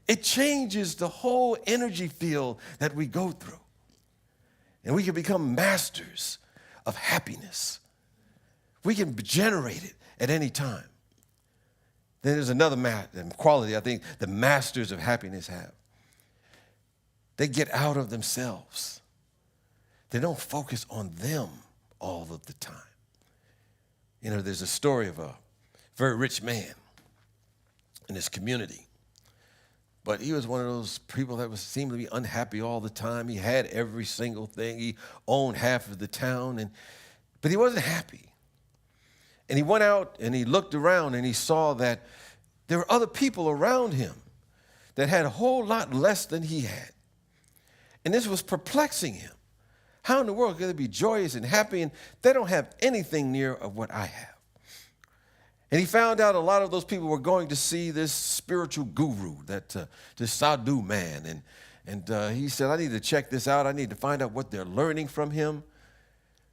It changes the whole energy field that we go through. And we can become masters of happiness. We can generate it at any time. Then there's another quality I think the masters of happiness have. They get out of themselves. They don't focus on them all of the time. There's a story of a very rich man in his community. But he was one of those people that seemed to be unhappy all the time. He had every single thing. He owned half of the town, but he wasn't happy. And he went out and he looked around and he saw that there were other people around him that had a whole lot less than he had. And this was perplexing him. How in the world could they be joyous and happy and they don't have anything near of what I have? And he found out a lot of those people were going to see this spiritual guru, this sadhu man. And he said, I need to check this out. I need to find out what they're learning from him.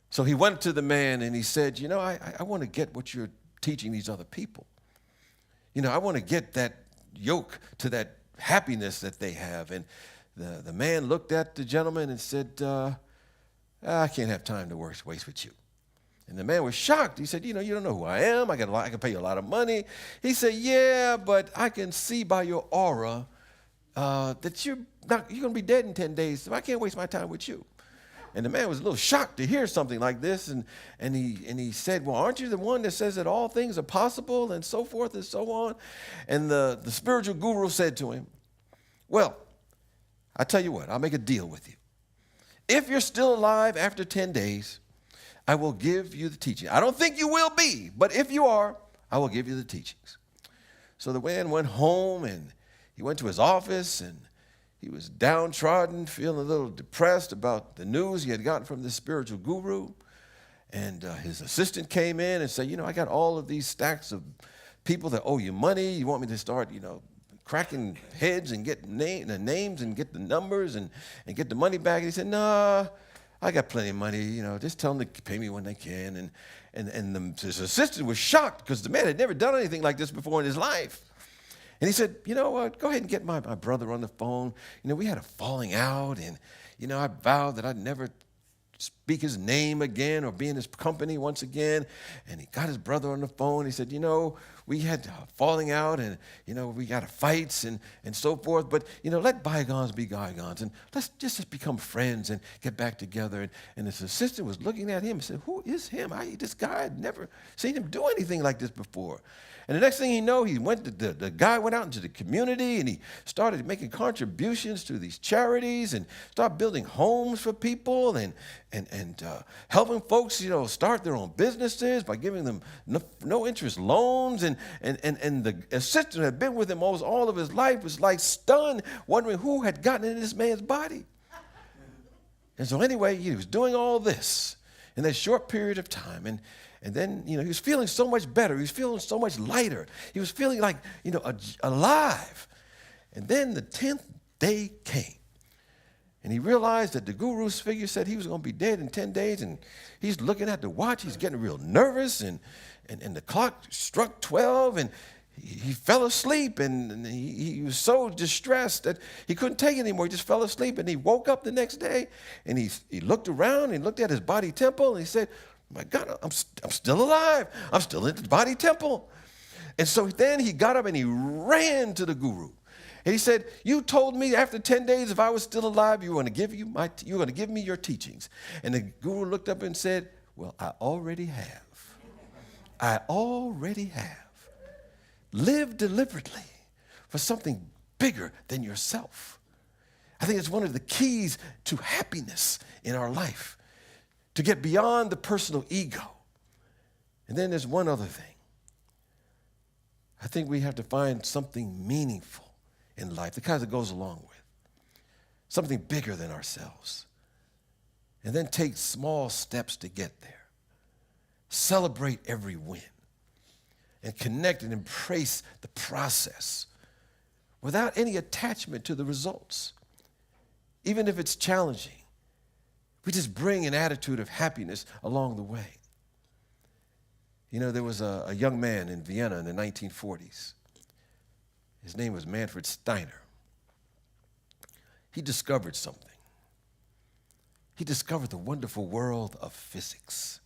So he went to the man and he said, I want to get what you're teaching these other people. I want to get that yoke to that happiness that they have. And the man looked at the gentleman and said, I can't have time to waste with you. And the man was shocked. He said, you don't know who I am. I can pay you a lot of money. He said, yeah, but I can see by your aura that you're going to be dead in 10 days, so I can't waste my time with you. And the man was a little shocked to hear something like this. And he said, well, aren't you the one that says that all things are possible and so forth and so on? And the spiritual guru said to him, well, I tell you what, I'll make a deal with you. If you're still alive after 10 days, I will give you the teaching. I don't think you will be, but if you are, I will give you the teachings. So the man went home and he went to his office and he was downtrodden, feeling a little depressed about the news he had gotten from this spiritual guru. And his assistant came in and said, I got all of these stacks of people that owe you money. You want me to start, cracking heads and get the names and get the numbers and get the money back? And he said, nah, I got plenty of money. Just tell them to pay me when they can. And his assistant was shocked because the man had never done anything like this before in his life. And he said, you know what, go ahead and get my brother on the phone. We had a falling out, and, I vowed that I'd never speak his name again or be in his company once again. And he got his brother on the phone. He said, we had falling out, and, we got fights and so forth. But, let bygones be bygones, and let's just become friends and get back together. And his assistant was looking at him and said, who is him? This guy, I'd never seen him do anything like this before. And the next thing you know, the guy went out into the community and he started making contributions to these charities and started building homes for people and helping folks, start their own businesses by giving them no interest loans. And the assistant who had been with him almost all of his life was like stunned, wondering who had gotten into this man's body. And so anyway, he was doing all this in that short period of time. And then, he was feeling so much better. He was feeling so much lighter. He was feeling like, alive. And then the 10th day came. And he realized that the guru's figure said he was going to be dead in 10 days. And he's looking at the watch. He's getting real nervous. And the clock struck 12. And he fell asleep. And he was so distressed that he couldn't take it anymore. He just fell asleep. And he woke up the next day. And he looked around and looked at his body temple. And he said, my God, I'm still alive. I'm still in the body temple. And so then he got up and he ran to the guru. And he said, you told me after 10 days, if I was still alive, you were going to give me your teachings. And the guru looked up and said, well, I already have. I already have. Live deliberately for something bigger than yourself. I think it's one of the keys to happiness in our life, to get beyond the personal ego. And then there's one other thing. I think we have to find something meaningful in life, the kind that goes along with something bigger than ourselves, and then take small steps to get there. Celebrate every win and connect and embrace the process without any attachment to the results. Even if it's challenging, we just bring an attitude of happiness along the way. You know, there was a young man in Vienna in the 1940s. His name was Manfred Steiner. He discovered something. He discovered the wonderful world of physics.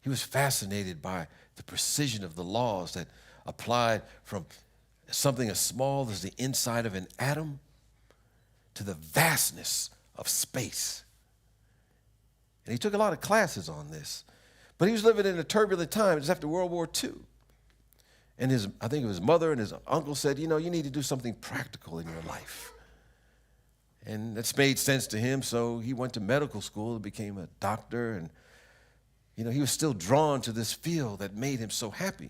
He was fascinated by the precision of the laws that applied from something as small as the inside of an atom to the vastness of space. And he took a lot of classes on this. But he was living in a turbulent time. It was after World War II. And I think his mother and his uncle said, you know, you need to do something practical in your life. And that's made sense to him, so he went to medical school and became a doctor. And, you know, he was still drawn to this field that made him so happy.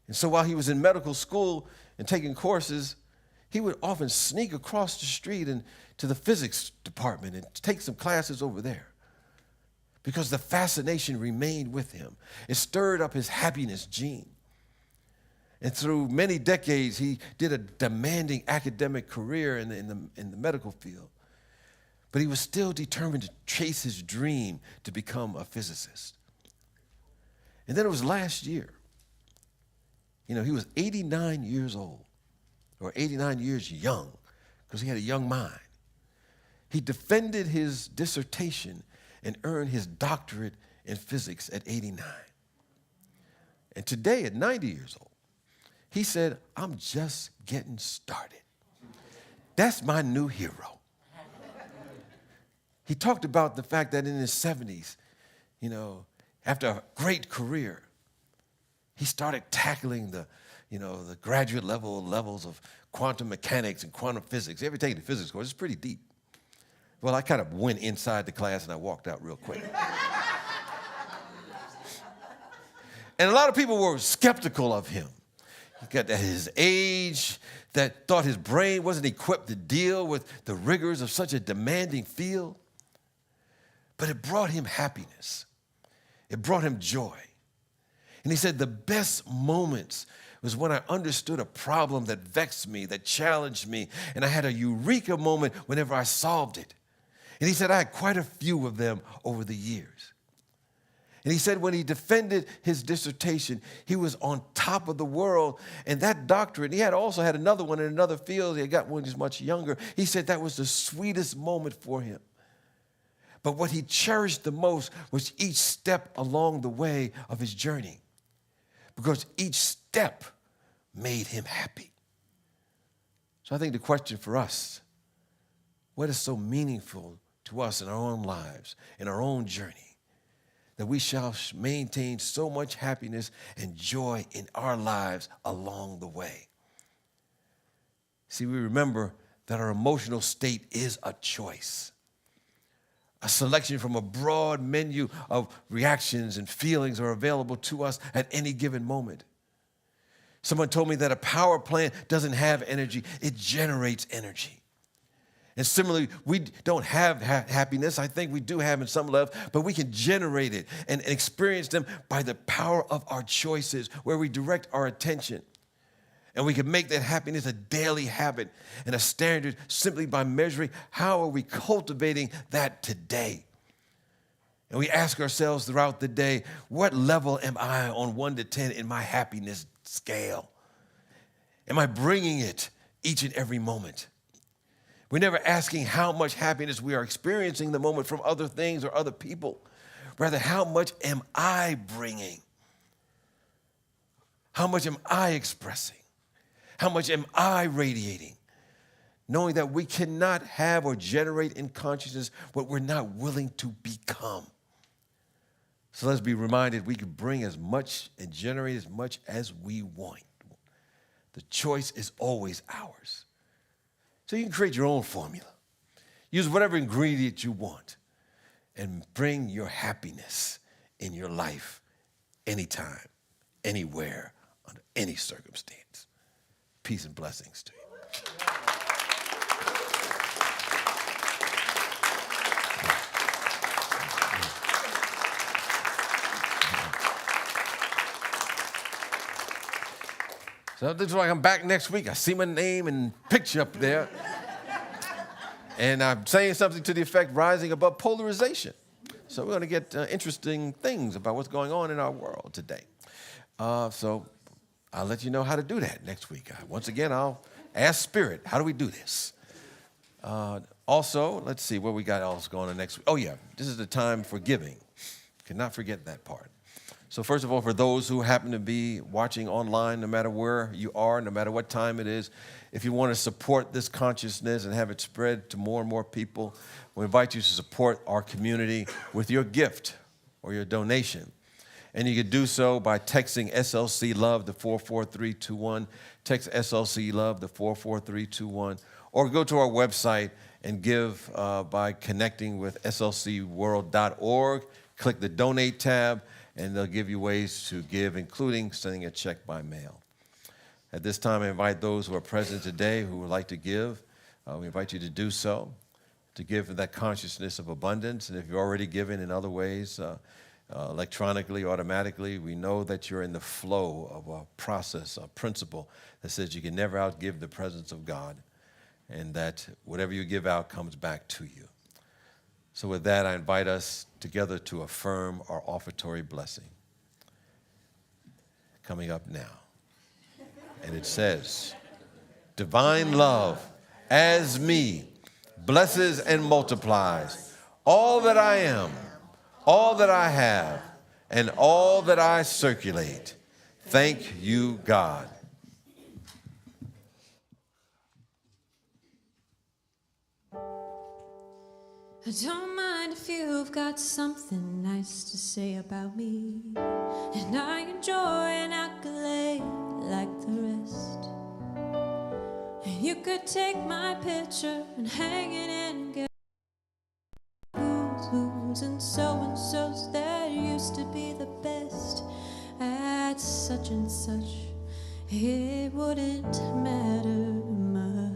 And so while he was in medical school and taking courses, he would often sneak across the street and to the physics department and take some classes over there, because the fascination remained with him. It stirred up his happiness gene. And through many decades, he did a demanding academic career in the medical field. But he was still determined to chase his dream to become a physicist. And then it was last year. You know, he was 89 years old, or 89 years young, because he had a young mind. He defended his dissertation and earned his doctorate in physics at 89. And today, at 90 years old, he said, I'm just getting started. That's my new hero. He talked about the fact that in his 70s, you know, after a great career, he started tackling the graduate levels of quantum mechanics and quantum physics. You ever taken the physics course? It's pretty deep. Well, I kind of went inside the class and I walked out real quick. And a lot of people were skeptical of him. He got at his age, that thought his brain wasn't equipped to deal with the rigors of such a demanding field. But it brought him happiness. It brought him joy. And he said the best moments was when I understood a problem that vexed me, that challenged me, and I had a eureka moment whenever I solved it. And he said I had quite a few of them over the years. And he said when he defended his dissertation, he was on top of the world. And that doctorate, he had also had another one in another field. He had got one who's much younger. He said that was the sweetest moment for him. But what he cherished the most was each step along the way of his journey, because each step made him happy. So I think the question for us, what is so meaningful to us in our own lives, in our own journey, that we shall maintain so much happiness and joy in our lives along the way? See, we remember that our emotional state is a choice, a selection from a broad menu of reactions and feelings are available to us at any given moment. Someone told me that a power plant doesn't have energy, it generates energy. And similarly, we don't have happiness. I think we do have in some level, but we can generate it and experience them by the power of our choices, where we direct our attention. And we can make that happiness a daily habit and a standard simply by measuring how are we cultivating that today. And we ask ourselves throughout the day, what level am I on 1 to 10 in my happiness scale? Am I bringing it each and every moment? We're never asking how much happiness we are experiencing the moment from other things or other people. Rather, how much am I bringing? How much am I expressing? How much am I radiating? Knowing that we cannot have or generate in consciousness what we're not willing to become. So let's be reminded we can bring as much and generate as much as we want. The choice is always ours. So you can create your own formula. Use whatever ingredient you want and bring your happiness in your life anytime, anywhere, under any circumstance. Peace and blessings to you. So this is why I'm back next week. I see my name and picture up there. And I'm saying something to the effect rising above polarization. So we're going to get interesting things about what's going on in our world today. So I'll let you know how to do that next week. Once again, I'll ask Spirit, how do we do this? Also, let's see what we got else going on next week. Oh, yeah, this is the time for giving. Cannot forget that part. So first of all, for those who happen to be watching online, no matter where you are, no matter what time it is, if you want to support this consciousness and have it spread to more and more people, we invite you to support our community with your gift or your donation. And you can do so by texting SLC Love to 44321. Text SLC Love to 44321. Or go to our website and give by connecting with slcworld.org. Click the Donate tab, and they'll give you ways to give, including sending a check by mail. At this time, I invite those who are present today who would like to give. We invite you to do so, to give that consciousness of abundance. And if you're already giving in other ways, electronically, automatically, we know that you're in the flow of a process, a principle that says you can never outgive the presence of God, and that whatever you give out comes back to you. So with that, I invite us together to affirm our offertory blessing. Coming up now. And it says, divine love as me blesses and multiplies all that I am, all that I have, and all that I circulate. Thank you, God. I don't mind if you've got something nice to say about me, and I enjoy an accolade like the rest. And you could take my picture and hang it and get who's and so-and-so's that used to be the best at such and such. It wouldn't matter much.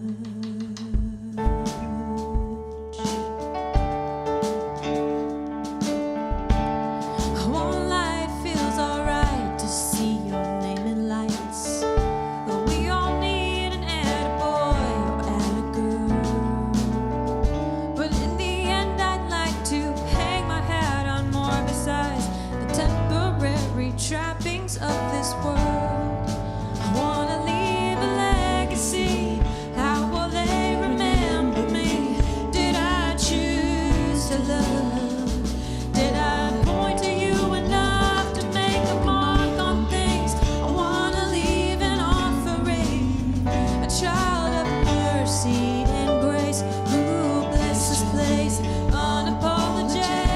Trappings of this world. I wanna leave a legacy. How will they remember me? Did I choose to love? Did I point to you enough to make a mark on things? I wanna leave an offering, a child of mercy and grace who bless this place unapologetically.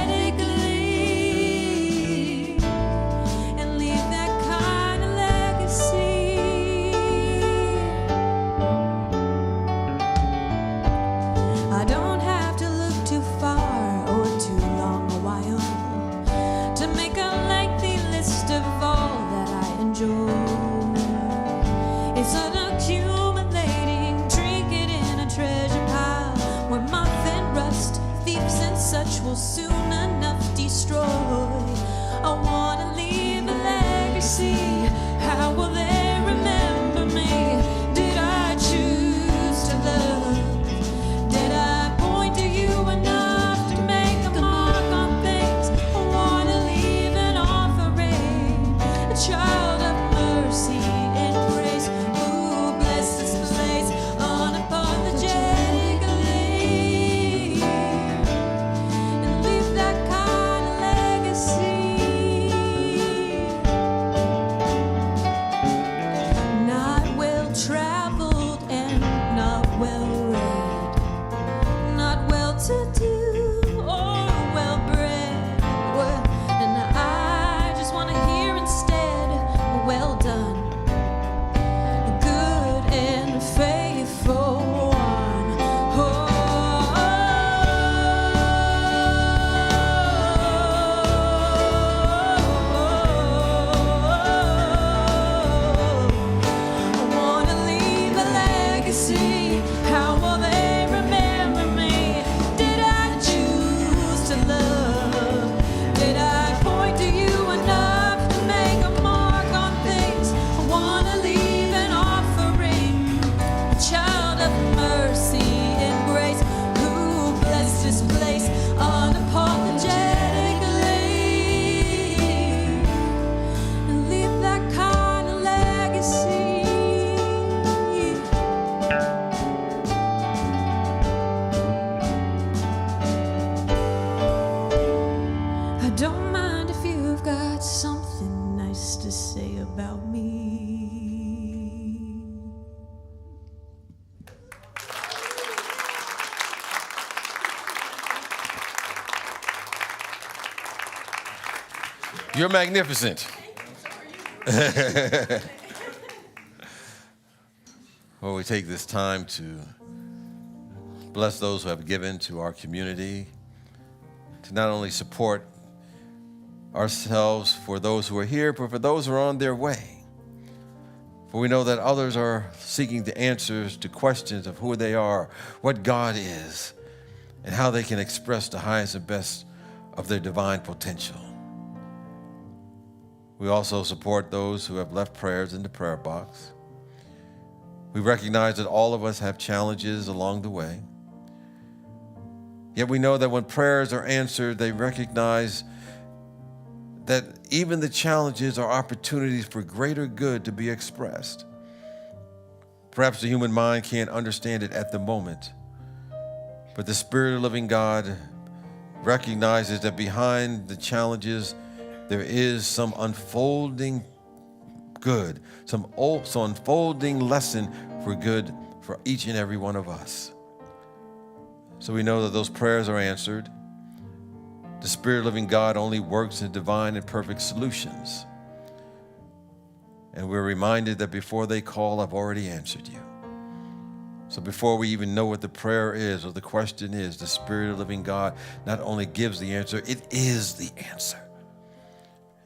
It's an accumulating trinket in a treasure pile where moth and rust, thieves and such will soon enough destroy. I wanna leave a legacy. How will they remember me? You're magnificent. Well, we take this time to bless those who have given to our community, to not only support ourselves for those who are here, but for those who are on their way. For we know that others are seeking the answers to questions of who they are, what God is, and how they can express the highest and best of their divine potential. We also support those who have left prayers in the prayer box. We recognize that all of us have challenges along the way. Yet we know that when prayers are answered, they recognize that even the challenges are opportunities for greater good to be expressed. Perhaps the human mind can't understand it at the moment, but the Spirit of the living God recognizes that behind the challenges, there is some unfolding good, some unfolding lesson for good for each and every one of us. So we know that those prayers are answered. The Spirit of the living God only works in divine and perfect solutions. And we're reminded that before they call, I've already answered you. So before we even know what the prayer is or the question is, the Spirit of the living God not only gives the answer, it is the answer.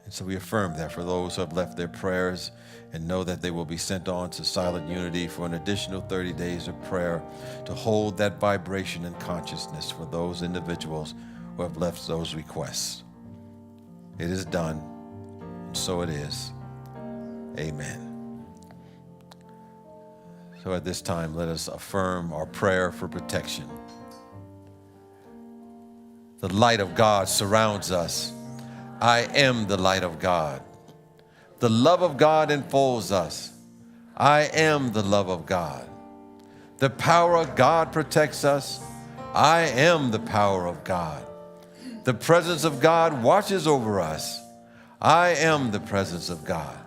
And so we affirm that for those who have left their prayers and know that they will be sent on to Silent Unity for an additional 30 days of prayer to hold that vibration and consciousness for those individuals who have left those requests. It is done, and so it is. Amen. So at this time, let us affirm our prayer for protection. The light of God surrounds us. I am the light of God. The love of God enfolds us. I am the love of God. The power of God protects us. I am the power of God. The presence of God watches over us. I am the presence of God.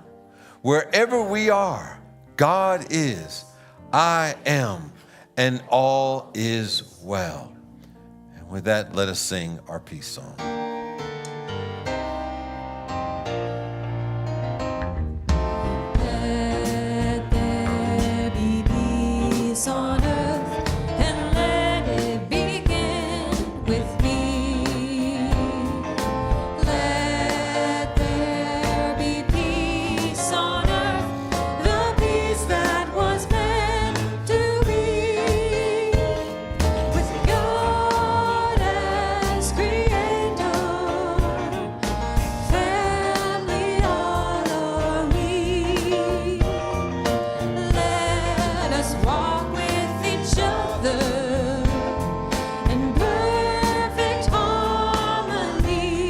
Wherever we are, God is. I am, and all is well. And with that, let us sing our peace song. Let there be peace on earth, and let it begin with me. Let there be peace on earth, the peace that was meant to be, with God as creator, family all are we. Let us walk with each other in perfect harmony.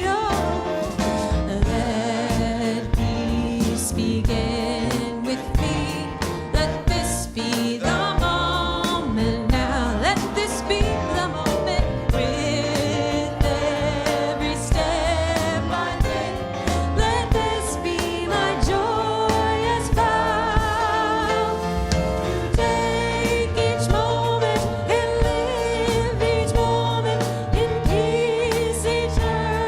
Oh, let peace begin with me. Let this be the moment now. Let this be the moment with every step I take. Let this be my joyous vow. Take each moment and live each moment in peace eternally.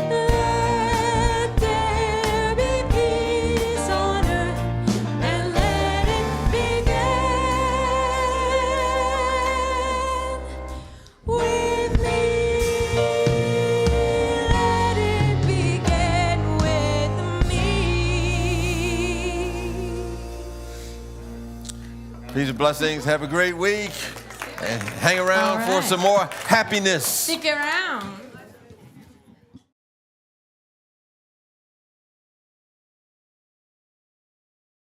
Let there be peace on earth, and let it begin with me. Let it begin with me. Peace and blessings. Have a great week. And hang around for some more happiness. Stick around.